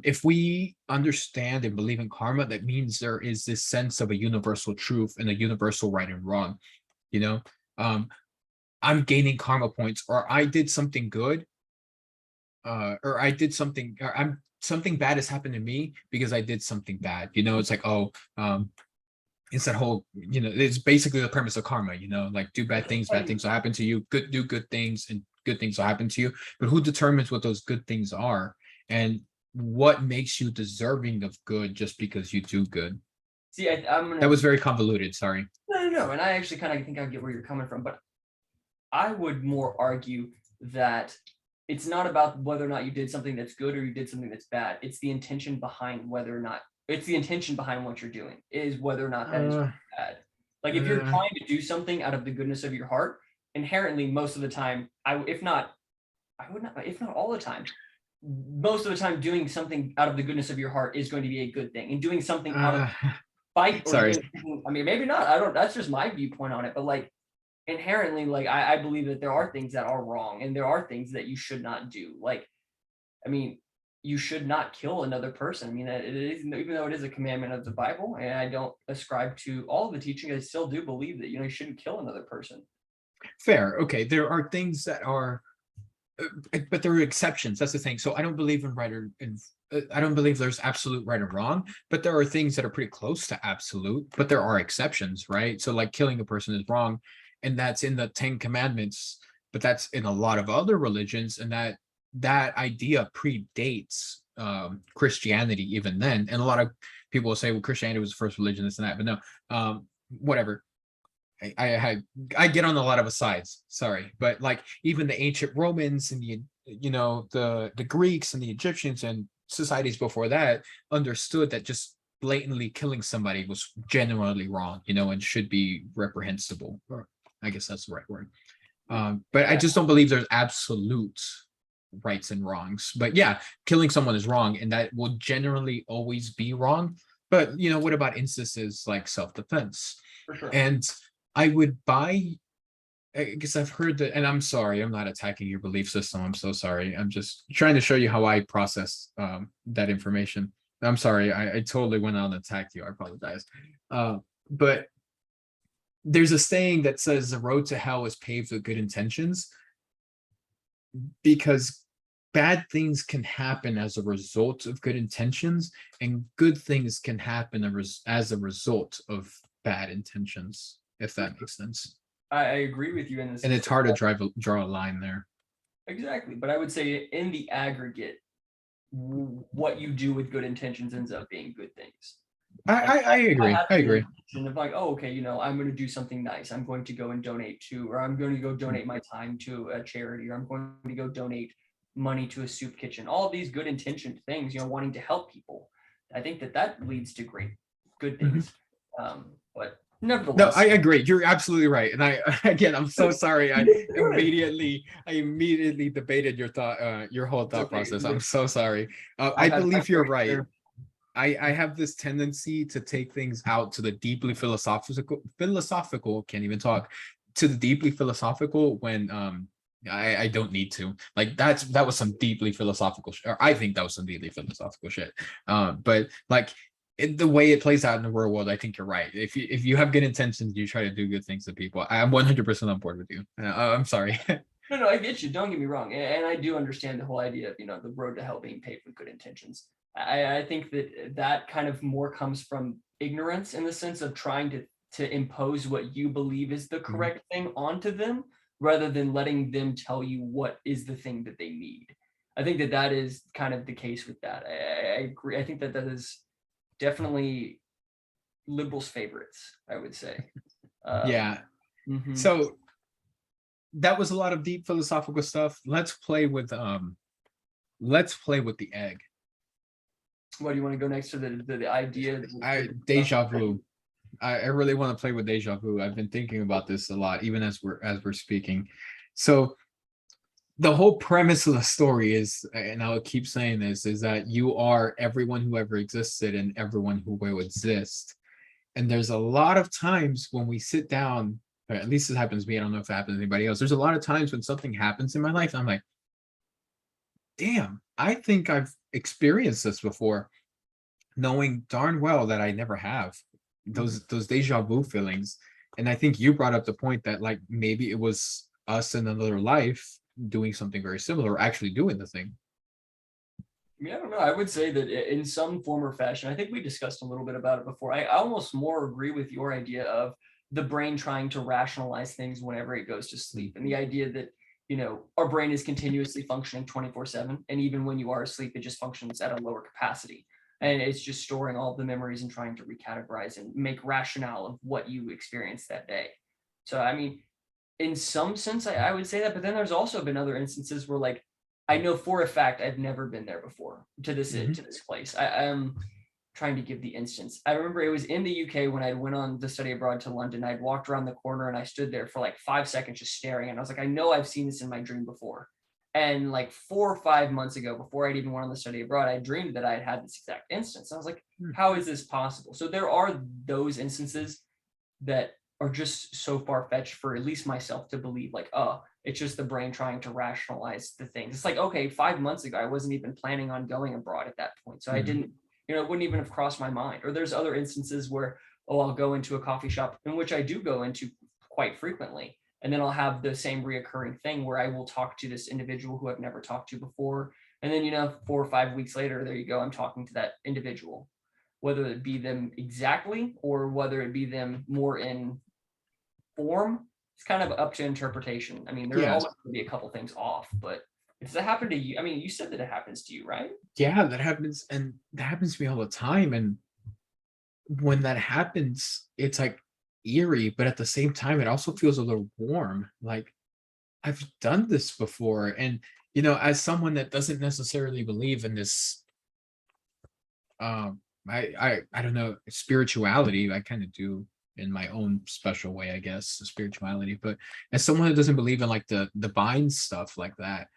if we understand and believe in karma, that means there is this sense of a universal truth and a universal right and wrong. You know, um, I'm gaining karma points, or I did something good, or I did something, or I'm something bad has happened to me because I did something bad. You know, it's like, oh, it's that whole, you know, it's basically the premise of karma, you know, like do bad things will happen to you, do good things, and good things will happen to you. But who determines what those good things are, and what makes you deserving of good just because you do good? See, I'm That gonna was very convoluted, sorry. no, and I actually kind of think I get where you're coming from, but I would more argue that it's not about whether or not you did something that's good or you did something that's bad. It's the intention behind whether or not it's the intention behind what you're doing is whether or not that is uh, bad. Like if you're uh, trying to do something out of the goodness of your heart, inherently most of the time, if not, I would not, if not all the time, most of the time doing something out of the goodness of your heart is going to be a good thing. And doing something out of uh, spite or sorry. I mean, maybe not. I don't. That's just my viewpoint on it. But like inherently, like I believe that there are things that are wrong and there are things that you should not do. Like, I mean, you should not kill another person. I mean, it is, even though it is a commandment of the Bible, and I don't ascribe to all of the teaching, I still do believe that you shouldn't kill another person. Fair. Okay, there are things that are, but there are exceptions. That's the thing. So I don't believe in right or in, I don't believe there's absolute right or wrong, but there are things that are pretty close to absolute, but there are exceptions, right? So like killing a person is wrong, and that's in the Ten Commandments, but that's in a lot of other religions, and that idea predates Christianity even then. And a lot of people will say, well, Christianity was the first religion, this and that, but no, whatever. I I get on a lot of sides, sorry, but like even the ancient Romans and the, you know, the Greeks and the Egyptians and societies before that understood that just blatantly killing somebody was genuinely wrong, you know, and should be reprehensible. Or I guess that's the right word. But I Yeah, just don't believe there's absolute rights and wrongs. But yeah, killing someone is wrong, and that will generally always be wrong. But you know, what about instances like self-defense? for sure. And I would buy, I guess I've heard that, and I'm sorry, I'm not attacking your belief system. I'm so sorry. I'm just trying to show you how I process that information. I'm sorry, I totally went out and attacked you. I apologize. But there's a saying that says the road to hell is paved with good intentions, because bad things can happen as a result of good intentions, and good things can happen as a result of bad intentions, if that makes sense. I agree with you in the And sense it's hard to draw a line there. exactly, but I would say in the aggregate, what you do with good intentions ends up being good things. Like I I agree. have I the agree. intention of like, oh, okay, I'm going to do something nice. I'm going to go and donate to, or I'm going to go donate my time to a charity, or I'm going to go donate money to a soup kitchen. All of these good intentioned things, wanting to help people. I think that that leads to great, good Mhm. things. But No, I nevertheless, agree. You're absolutely right. And I again, I'm so sorry. I immediately debated your thought, your whole it's thought okay. process. I'm so sorry. I I've had my believe you're fair right. share. I have this tendency to take things out to the deeply philosophical, can't even talk, to the deeply philosophical when I don't need to. Like that was some deeply philosophical or I think that was some deeply philosophical shit. But like the way it plays out in the real world, I think you're right. If you have good intentions, you try to do good things to people. I'm 100% on board with you. I'm sorry. No, I get you. Don't get me wrong, and I do understand the whole idea of the road to hell being paved with good intentions. I think that that kind of more comes from ignorance in the sense of trying to impose what you believe is the Mhm. correct thing onto them, rather than letting them tell you what is the thing that they need. I think that that is kind of the case with that. I agree. I think that that is definitely liberals' favorites. I would say. Um, Yeah. mhm. So that was a lot of deep philosophical stuff. Let's play with the egg. What do you want to go next to the idea? Deja vu. I really want to play with deja vu. I've been thinking about this a lot, even as we're speaking. So the whole premise of the story is, and I'll keep saying this, is that you are everyone who ever existed and everyone who will exist. And there's a lot of times when we sit down, or at least it happens to me. I don't know if it happens to anybody else. There's a lot of times when something happens in my life, and I'm like, damn, I think I've experienced this before, knowing darn well that I never have Mhm. those deja vu feelings. And I think you brought up the point that like maybe it was us in another life doing something very similar, or actually doing the thing. I mean, I don't know. I would say that in some form or fashion, I think we discussed a little bit about it before. I almost more agree with your idea of the brain trying to rationalize things whenever it goes to sleep. And the idea that, our brain is continuously functioning 24/7. And even when you are asleep, it just functions at a lower capacity. And it's just storing all the memories and trying to recategorize and make rationale of what you experienced that day. So, I mean, in some sense, I would say that, but then there's also been other instances where, like, I know for a fact I've never been there before Mhm. to this place. I'm trying to give the instance. I remember it was in the UK when I went on the study abroad to London. I'd walked around the corner and I stood there for like 5 seconds just staring, and I was like, I know I've seen this in my dream before. And like 4 or 5 months ago, before I'd even went on the study abroad, I dreamed that I had this exact instance. I was like, Hmm. how is this possible? So there are those instances that are just so far fetched for at least myself to believe, like, oh, it's just the brain trying to rationalize the things. It's like, okay, 5 months ago, I wasn't even planning on going abroad at that point. So I Mhm. didn't, it wouldn't even have crossed my mind. Or there's other instances where, oh, I'll go into a coffee shop, in which I do go into quite frequently. And then I'll have the same reoccurring thing where I will talk to this individual who I've never talked to before. And then, 4 or 5 weeks later, there you go, I'm talking to that individual, whether it be them exactly or whether it be them more in form. It's kind of up to interpretation. I mean, there are Yes. always going to be a couple things off, but does that happen to you? I mean, you said that it happens to you, right? Yeah, that happens, and that happens to me all the time. And when that happens, it's like eerie, but at the same time, it also feels a little warm. Like I've done this before. And as someone that doesn't necessarily believe in this, I don't know, spirituality, I kind of do in my own special way, I guess, spirituality. But as someone that doesn't believe in like the divine stuff like that,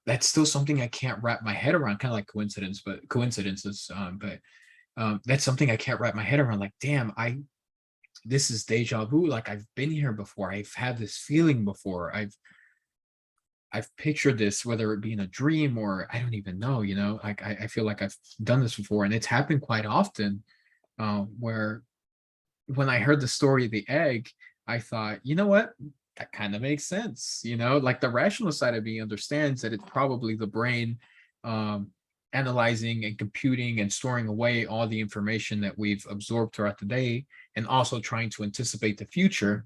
that's still something I can't wrap my head around, kind of like coincidences. But that's something I can't wrap my head around. Like, damn, I this is deja vu. Like I've been here before. I've had this feeling before. I've pictured this, whether it be in a dream or I don't even know, like I feel like I've done this before. And it's happened quite often, where when I heard the story of the egg, I thought, you know what? That kind of makes sense. Like the rational side of me understands that it's probably the brain um, analyzing and computing and storing away all the information that we've absorbed throughout the day, and also trying to anticipate the future.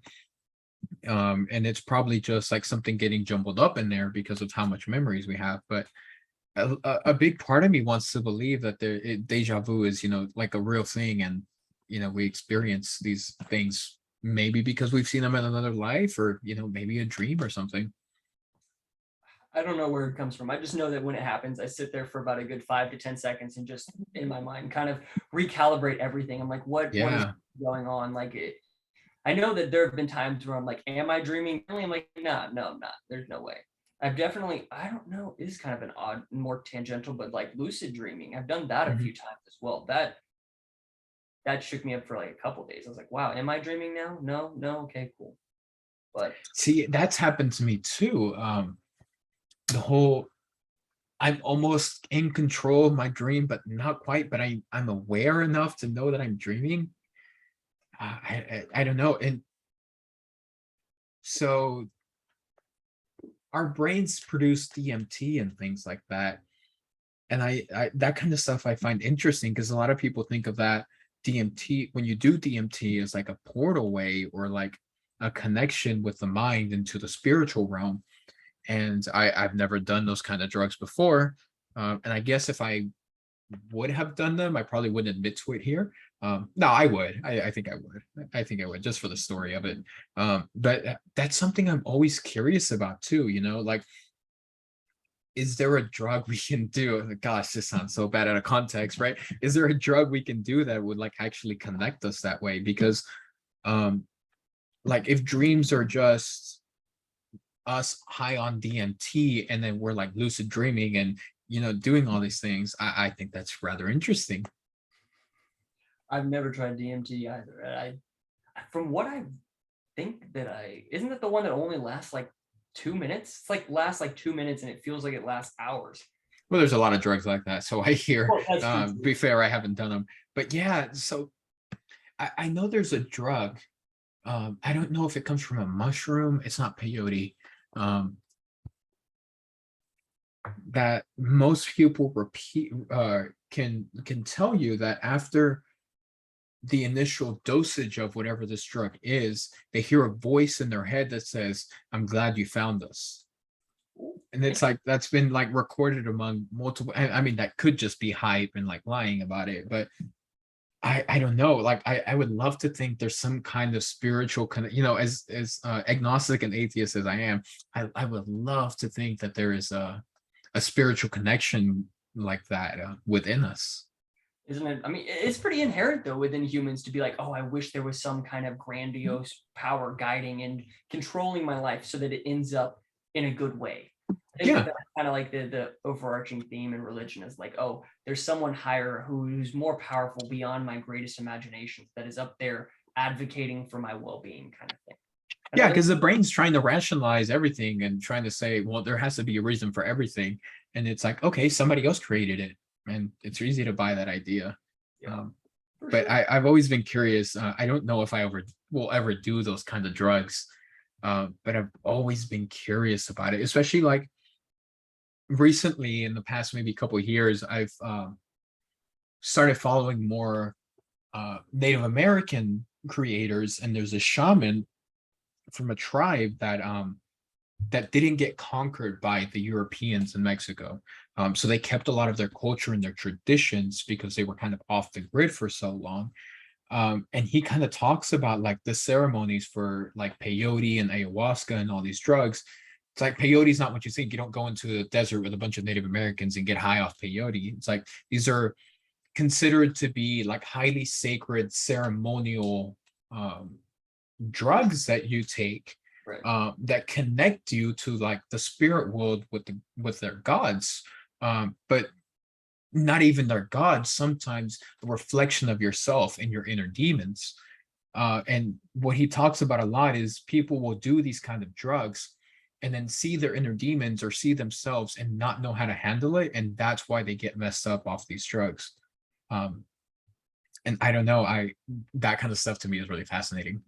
And it's probably just like something getting jumbled up in there because of how much memories we have. But a big part of me wants to believe that deja vu is like a real thing, and we experience these things maybe because we've seen them in another life, or maybe a dream or something. I don't know where it comes from. I just know that when it happens, I sit there for about a good 5 to 10 seconds and just in my mind kind of recalibrate everything. I'm like, what is Yeah. going on? Like I know that there have been times where I'm like, am I dreaming? I'm like, nah, no, I'm not. There's no way. I've definitely, I don't know, it is kind of an odd, more tangential, but like lucid dreaming. I've done that a Mhm. few times as well. That shook me up for like a couple days. I was like, wow, am I dreaming now? No, no, okay, cool. But See, that's happened to me too. The whole I'm almost in control of my dream, but not quite. But I'm aware enough to know that I'm dreaming. I don't know. And so our brains produce DMT and things like that. And I that kind of stuff I find interesting, because a lot of people think of that DMT, when you do DMT, as like a portal way, or like a connection with the mind into the spiritual realm. And I've never done those kind of drugs before. And I guess if I would have done them, I probably wouldn't admit to it here. No, I would. I think I would. I think I would, just for the story of it. But that's something I'm always curious about too. Like, is there a drug we can do? Gosh, this sounds so bad out of context, right? Is there a drug we can do that would like actually connect us that way? Because um, like if dreams are just us high on DMT, and then we're like lucid dreaming and doing all these things, I think that's rather interesting. I've never tried DMT either. From what I think that isn't it the one that only lasts like 2 minutes. It's like lasts like 2 minutes, and it feels like it lasts hours. Well, there's a lot of drugs like that, so I hear. Well, that's true too. Be fair, I haven't done them, but yeah. So I know there's a drug. I don't know if it comes from a mushroom. It's not peyote. Um, that most people repeat can tell you that after the initial dosage of whatever this drug is, they hear a voice in their head that says, "I'm glad you found us." And it's like that's been like recorded among multiple. I mean, that could just be hype and like lying about it, but I don't know. Like I would love to think there's some kind of spiritual kind of, as agnostic and atheist as I am, I would love to think that there is a spiritual connection like that within us. Isn't it? I mean, it's pretty inherent though within humans to be like, oh, I wish there was some kind of grandiose power guiding and controlling my life so that it ends up in a good way. I think that Yeah, that's kind of like the overarching theme in religion is like, oh, there's someone higher who's more powerful beyond my greatest imaginations that is up there advocating for my well-being, kind of thing. And yeah, I think, because the brain's trying to rationalize everything and trying to say, well, there has to be a reason for everything, and it's like, okay, somebody else created it, and it's easy to buy that idea. yeah, Um, for but sure. I've always been curious. I don't know if I will ever do those kind of drugs, but I've always been curious about it, especially like recently in the past maybe couple of years. I've started following more Native American creators, and there's a shaman from a tribe that didn't get conquered by the Europeans in Mexico. So they kept a lot of their culture and their traditions because they were kind of off the grid for so long. And he kind of talks about like the ceremonies for like peyote and ayahuasca and all these drugs. It's like peyote is not what you think. You don't go into the desert with a bunch of Native Americans and get high off peyote. It's like these are considered to be like highly sacred ceremonial um, drugs that you take Right. that connect you to like the spirit world with their gods, but not even their gods. Sometimes a reflection of yourself and your inner demons. And what he talks about a lot is people will do these kind of drugs and then see their inner demons or see themselves and not know how to handle it, and that's why they get messed up off these drugs. Um, and I don't know, I that kind of stuff to me is really fascinating.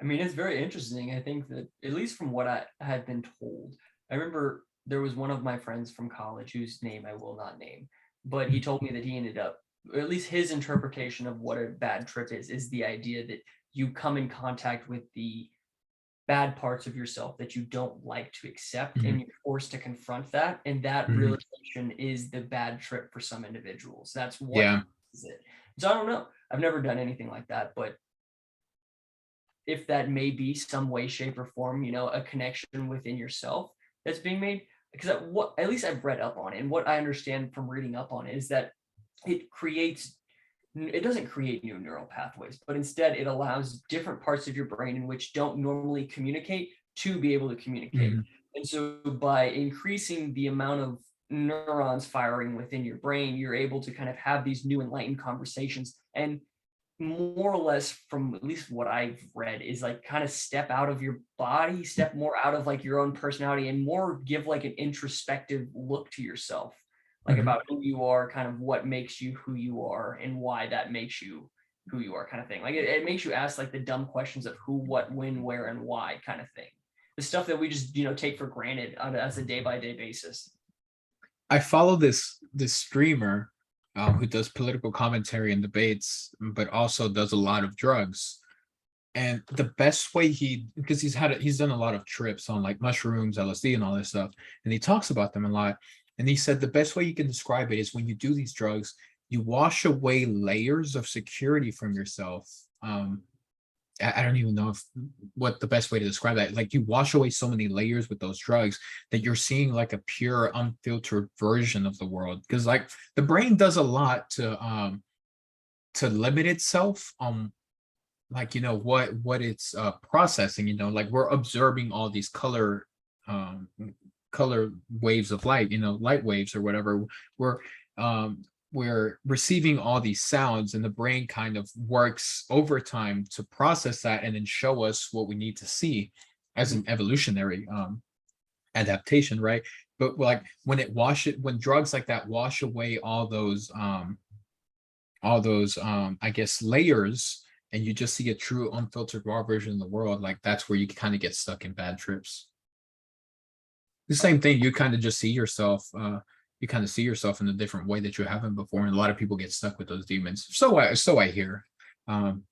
I mean, it's very interesting. I think that, at least from what I had been told, I remember there was one of my friends from college whose name I will not name, but he told me that he ended up, or at least his interpretation of what a bad trip is the idea that you come in contact with the bad parts of yourself that you don't like to accept and Mhm, you're forced to confront that. And that mhm. realization is the bad trip for some individuals. That's what Yeah. is it. So I don't know. I've never done anything like that, but if that may be some way, shape, or form, a connection within yourself that's being made. Because what at least I've read up on it, and what I understand from reading up on it is that it creates it doesn't create new neural pathways, but instead it allows different parts of your brain in which don't normally communicate to be able to communicate. Mhm, And so by increasing the amount of neurons firing within your brain, you're able to kind of have these new enlightened conversations and more or less, from at least what I've read, is like kind of step out of your body, step more out of like your own personality and more give like an introspective look to yourself, like mhm. about who you are, kind of what makes you who you are and why that makes you who you are, kind of thing. Like it makes you ask like the dumb questions of who, what, when, where, and why, kind of thing. The stuff that we just, take for granted as a day by day basis. I follow this streamer who does political commentary and debates, but also does a lot of drugs. And the best way because he's done a lot of trips on like mushrooms, LSD, and all this stuff, and he talks about them a lot. And he said the best way you can describe it is when you do these drugs, you wash away layers of security from yourself. I don't even know if what the best way to describe that. Like you wash away so many layers with those drugs that you're seeing like a pure, unfiltered version of the world. Because like the brain does a lot to limit itself on like what it's processing. Like we're absorbing all these um color waves of light, light waves or whatever. we're um we're receiving all these sounds, and the brain kind of works overtime to process that and then show us what we need to see. as an evolutionary adaptation, right? But like when drugs like that wash away all those I guess layers, and you just see a true unfiltered raw version of the world, like that's where you kind of get stuck in bad trips. The same thing, you kind of just see yourself, you kind of see yourself in a different way that you haven't before, and a lot of people get stuck with those demons. So I hear. um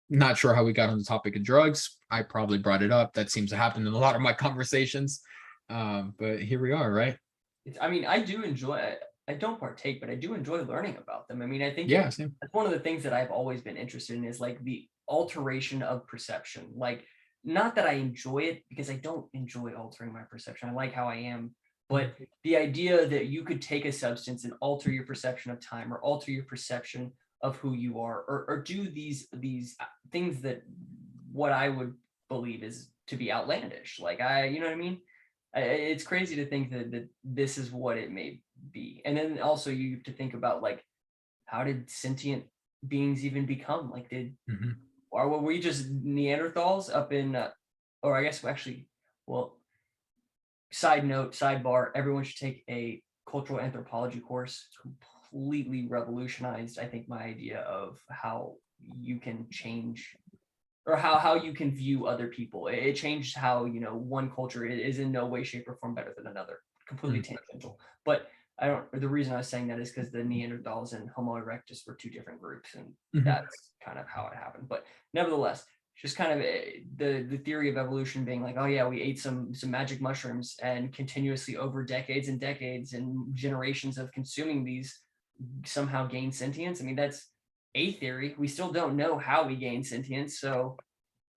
Not sure how we got on the topic of drugs. I probably brought it up. That seems to happen in a lot of my conversations. But here we are, right? I mean, I do enjoy. I don't partake, but I do enjoy learning about them. I mean, I think Yeah, same. that's one of the things that I've always been interested in is like the alteration of perception. Like, not that I enjoy it because I don't enjoy altering my perception. I like how I am, but the idea that you could take a substance and alter your perception of time or alter your perception of who you are, or do these things that what I would believe is to be outlandish. Like you know what I mean? It's crazy to think that this is what it may be. And then also you have to think about like, how did sentient beings even become? Like, Mhm. or were we just Neanderthals up in, or I guess actually, well, side note, sidebar, everyone should take a cultural anthropology course. Completely revolutionized, I think, my idea of how you can change or how you can view other people. It changed how, one culture is in no way, shape, or form better than another. Completely Mm. tangential. But I don't. The reason I was saying that is because the Neanderthals and Homo erectus were two different groups, and Mhm. that's kind of how it happened. But nevertheless, just kind of the theory of evolution being like, oh yeah, we ate some magic mushrooms, and continuously over decades and decades and generations of consuming these somehow gain sentience. I mean, that's a theory. We still don't know how we gain sentience, so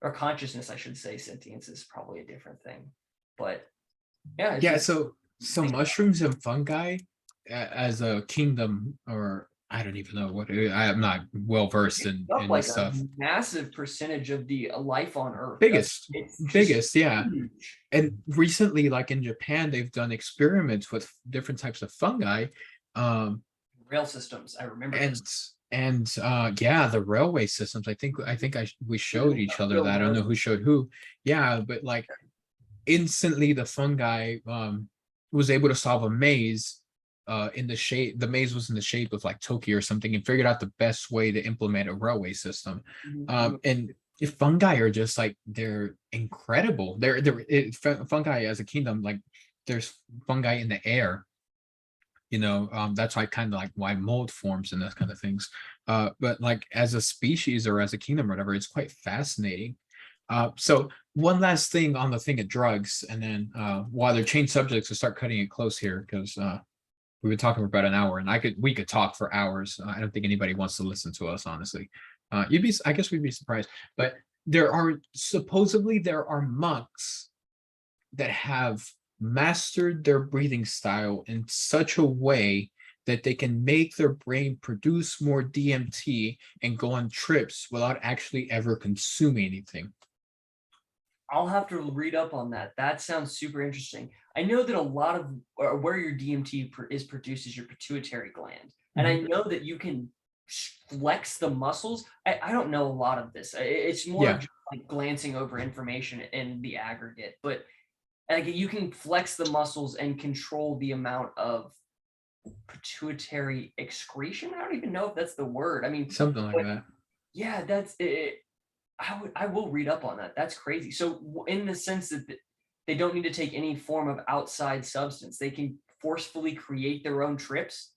or consciousness, I should say. Sentience is probably a different thing, but yeah, it's Yeah, just so mushrooms and fungi as a kingdom, or I don't even know I am not well versed up in this like a stuff. massive percentage of the life on Earth. Biggest, It's just biggest, yeah. huge. And recently, like in Japan, they've done experiments with different types of fungi. Um, Rail systems, I remember those. and yeah, the railway systems. We showed each other that. I don't know who showed who. Yeah, but like instantly the fungi was able to solve a maze in the maze was in the shape of like Tokyo or something, and figured out the best way to implement a railway system. Mhm. And if fungi are just like, they're incredible. Fungi as a kingdom, like there's fungi in the air, that's why kind of like why mold forms and those kind of things. But like as a species or as a kingdom or whatever, it's quite fascinating. So one last thing on the thing of drugs, and then while they're change subjects, to start cutting it close here, because we've been talking for about an hour, and we could talk for hours. I don't think anybody wants to listen to us, honestly. I guess we'd be surprised, but there are monks that have mastered their breathing style in such a way that they can make their brain produce more DMT and go on trips without actually ever consuming anything. I'll have to read up on that. That sounds super interesting. I know that a lot of where your DMT is produced is your pituitary gland, and I Mhm. know that you can flex the muscles. I don't know a lot of this. It's more Yeah, just like glancing over information in the aggregate, but like you can flex the muscles and control the amount of pituitary excretion. I don't even know if that's the word. I mean, something like but that. yeah, that's it. I will read up on that. That's crazy. So in the sense that they don't need to take any form of outside substance, they can forcefully create their own trips.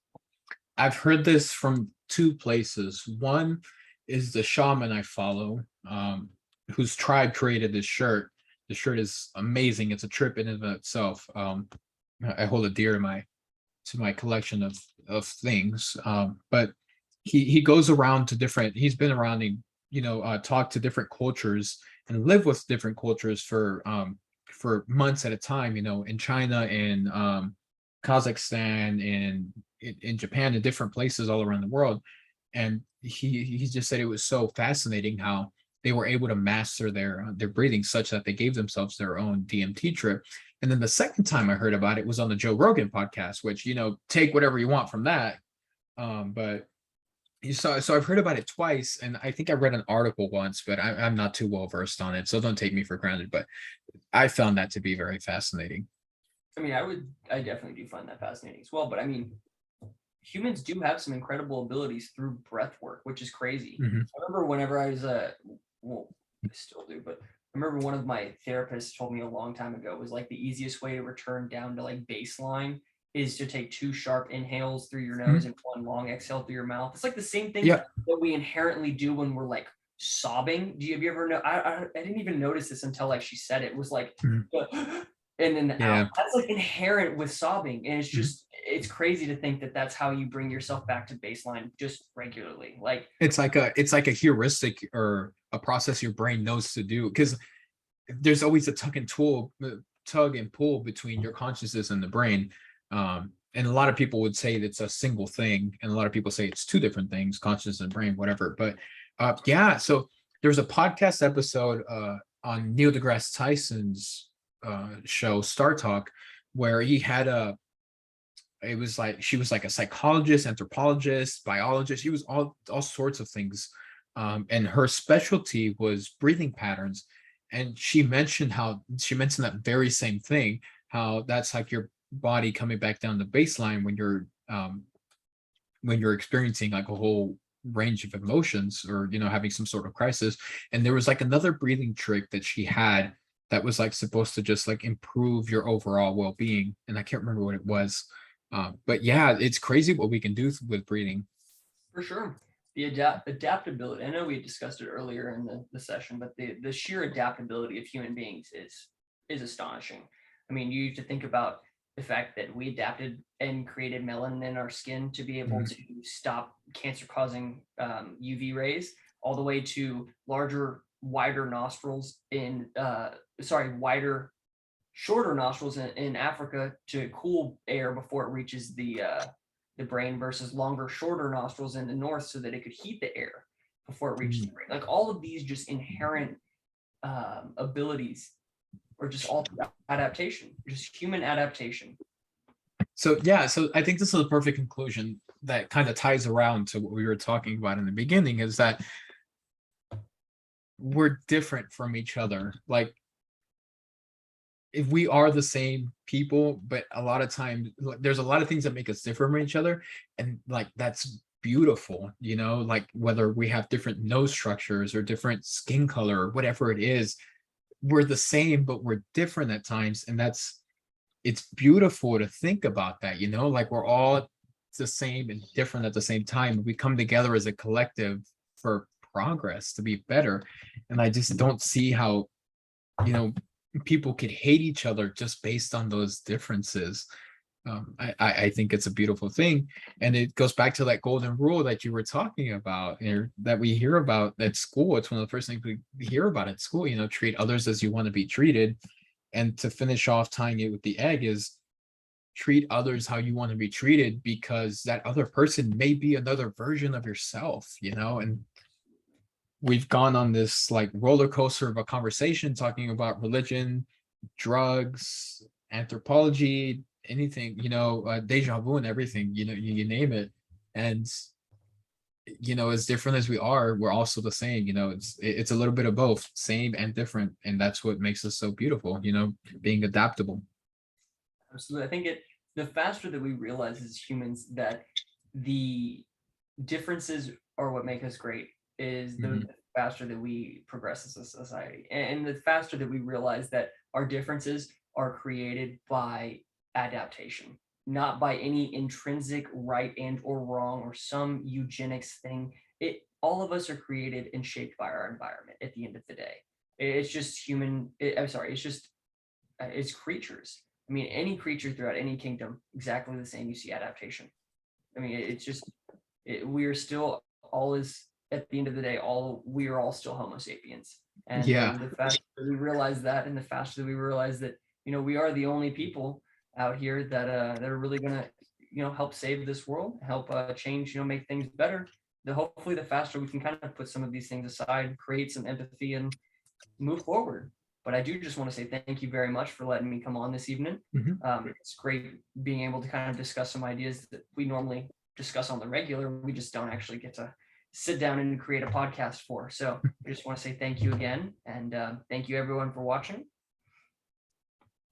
I've heard this from two places. One is the shaman I follow, whose tribe created this shirt. The shirt is amazing. It's a trip in and of itself. I hold it dear to my collection of things. But he goes around to different. He's been around and talked to different cultures and lived with different cultures for months at a time. In China and Kazakhstan and in Japan and different places all around the world. And he just said it was so fascinating how they were able to master their breathing such that they gave themselves their own DMT trip. And then the second time I heard about it was on the Joe Rogan podcast, which take whatever you want from that. But So I've heard about it twice, and I think I read an article once, but I'm not too well versed on it, so don't take me for granted. But I found that to be very fascinating. I mean, I definitely do find that fascinating as well. But I mean, humans do have some incredible abilities through breath work, which is crazy. Mhm. I remember whenever I was well, I still do, but I remember one of my therapists told me a long time ago was like the easiest way to return down to like baseline is to take two sharp inhales through your nose Mhm. and one long exhale through your mouth. It's like the same thing Yeah. that we inherently do when we're like sobbing. Have you ever know? I didn't even notice this until like she said it was like Mhm. and then the out. Yeah. That's like inherent with sobbing, and Mhm. it's crazy to think that that's how you bring yourself back to baseline just regularly. Like It's like a heuristic or a process your brain knows to do, because there's always a tug and pull between your consciousness and the brain. And a lot of people would say it's a single thing, and a lot of people say it's two different things, consciousness and brain, whatever. But yeah, so there's a podcast episode on Neil deGrasse Tyson's show Star Talk, where he had a it was like she was like a psychologist, anthropologist, biologist. She was all sorts of things, and her specialty was breathing patterns. And she mentioned that very same thing, how that's like your body coming back down to baseline when you're experiencing like a whole range of emotions, or having some sort of crisis. And there was like another breathing trick that she had that was like supposed to just like improve your overall well-being, and I can't remember what it was. But yeah, it's crazy what we can do with breathing. for sure. The adaptability. I know we discussed it earlier in the session, but the sheer adaptability of human beings is astonishing. I mean, you have to think about the fact that we adapted and created melanin in our skin to be able Mhm. to stop cancer-causing UV rays, all the way to larger, wider nostrils wider, shorter nostrils in Africa to cool air before it reaches the brain versus longer, shorter nostrils in the north so that it could heat the air before it reaches the Mhm. brain. Like all of these just inherent abilities or just all adaptation, just human adaptation. So yeah, so I think this is a perfect conclusion that kind of ties around to what we were talking about in the beginning, is that we're different from each other. Like, if we are the same people, but a lot of times like, there's a lot of things that make us different from each other, and like that's beautiful, like whether we have different nose structures or different skin color or whatever it is, we're the same but we're different at times, and it's beautiful to think about that, like we're all the same and different at the same time. We come together as a collective for progress to be better, and I just don't see how you know people could hate each other just based on those differences. I think it's a beautiful thing, and it goes back to that golden rule that you were talking about, that we hear about at school. It's one of the first things we hear about at school. Treat others as you want to be treated. And to finish off tying it with the egg is treat others how you want to be treated, because that other person may be another version of yourself. And we've gone on this like roller coaster of a conversation talking about religion, drugs, anthropology, anything, deja vu and everything, you name it. And as different as we are, we're also the same. It's a little bit of both, same and different, and that's what makes us so beautiful, being adaptable. Absolutely. I think the faster that we realize as humans that the differences are what make us great is the Mhm. faster that we progress as a society, and the faster that we realize that our differences are created by adaptation, not by any intrinsic right and or wrong or some eugenics thing. It All of us are created and shaped by our environment at the end of the day. It's just I'm sorry, it's creatures. I mean, any creature throughout any kingdom, exactly the same. You see adaptation. I mean, it's just we are still all is at the end of the day, all we are all still Homo sapiens. And Yeah. the faster that we realize that, and the faster that we realize that we are the only people out here that are really gonna help save this world, help change, make things better. Hopefully the faster we can kind of put some of these things aside, create some empathy, and move forward. But I do just want to say thank you very much for letting me come on this evening. Mhm. It's great being able to kind of discuss some ideas that we normally discuss on the regular, we just don't actually get to sit down and create a podcast for. So I just want to say thank you again, and thank you everyone for watching.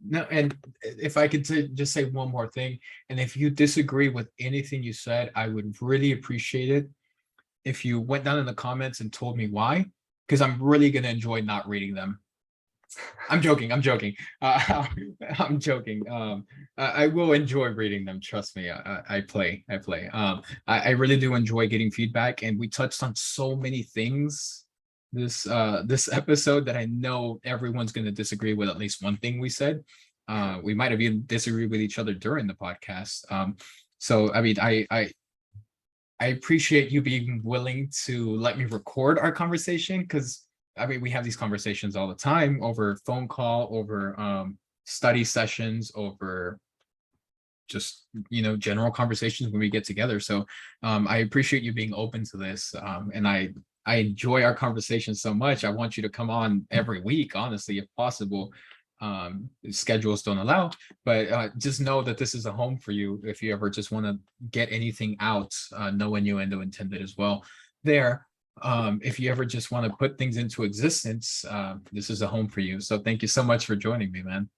No, and if I could just say one more thing, and if you disagree with anything you said, I would really appreciate it if you went down in the comments and told me why, because I'm really gonna enjoy not reading them. I'm joking. I'm joking. I'm joking. I will enjoy reading them. Trust me. I play. I play. I really do enjoy getting feedback, and we touched on so many things this episode that I know everyone's going to disagree with at least one thing we said. We might have even disagreed with each other during the podcast. So I mean, I appreciate you being willing to let me record our conversation, because I mean, we have these conversations all the time over phone call, over study sessions, over just, general conversations when we get together. So I appreciate you being open to this. And I enjoy our conversation so much. I want you to come on every week, honestly, if possible. Schedules don't allow, but just know that this is a home for you if you ever just want to get anything out. No innuendo intended as well there. If you ever just want to put things into existence, this is a home for you. So thank you so much for joining me, man.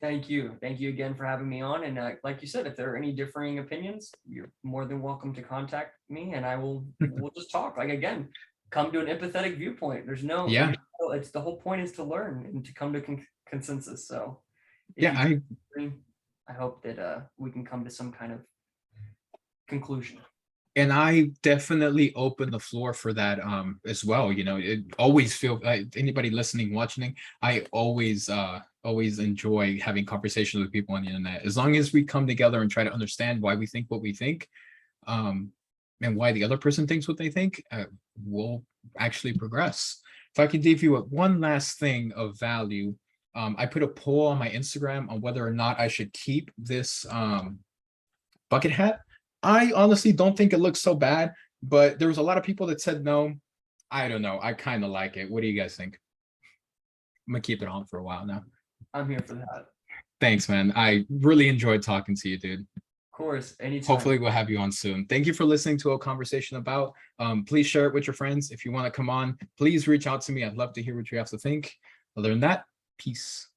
Thank you again for having me on. And like you said, if there are any differing opinions, you're more than welcome to contact me, and we'll just talk. Like, again, come to an empathetic viewpoint. There's no, Yeah. it's the whole point is to learn and to come to consensus. So Yeah, I hope that we can come to some kind of conclusion. and I definitely open the floor for that as well. It always feel anybody listening, watching, I always enjoy having conversations with people on the internet, as long as we come together and try to understand why we think what we think, and why the other person thinks what they think. We'll actually progress. If I could give you one last thing of value, I put a poll on my Instagram on whether or not I should keep this bucket hat. I honestly don't think it looks so bad, but there was a lot of people that said no. I don't know. I kind of like it. What do you guys think? I'm gonna keep it on for a while now. I'm here for that. Thanks, man. I really enjoyed talking to you, dude. Of course, anytime. Hopefully we'll have you on soon. Thank you for listening to a conversation about. Please share it with your friends. If you want to come on, please reach out to me. I'd love to hear what you have to think. Other than that, peace.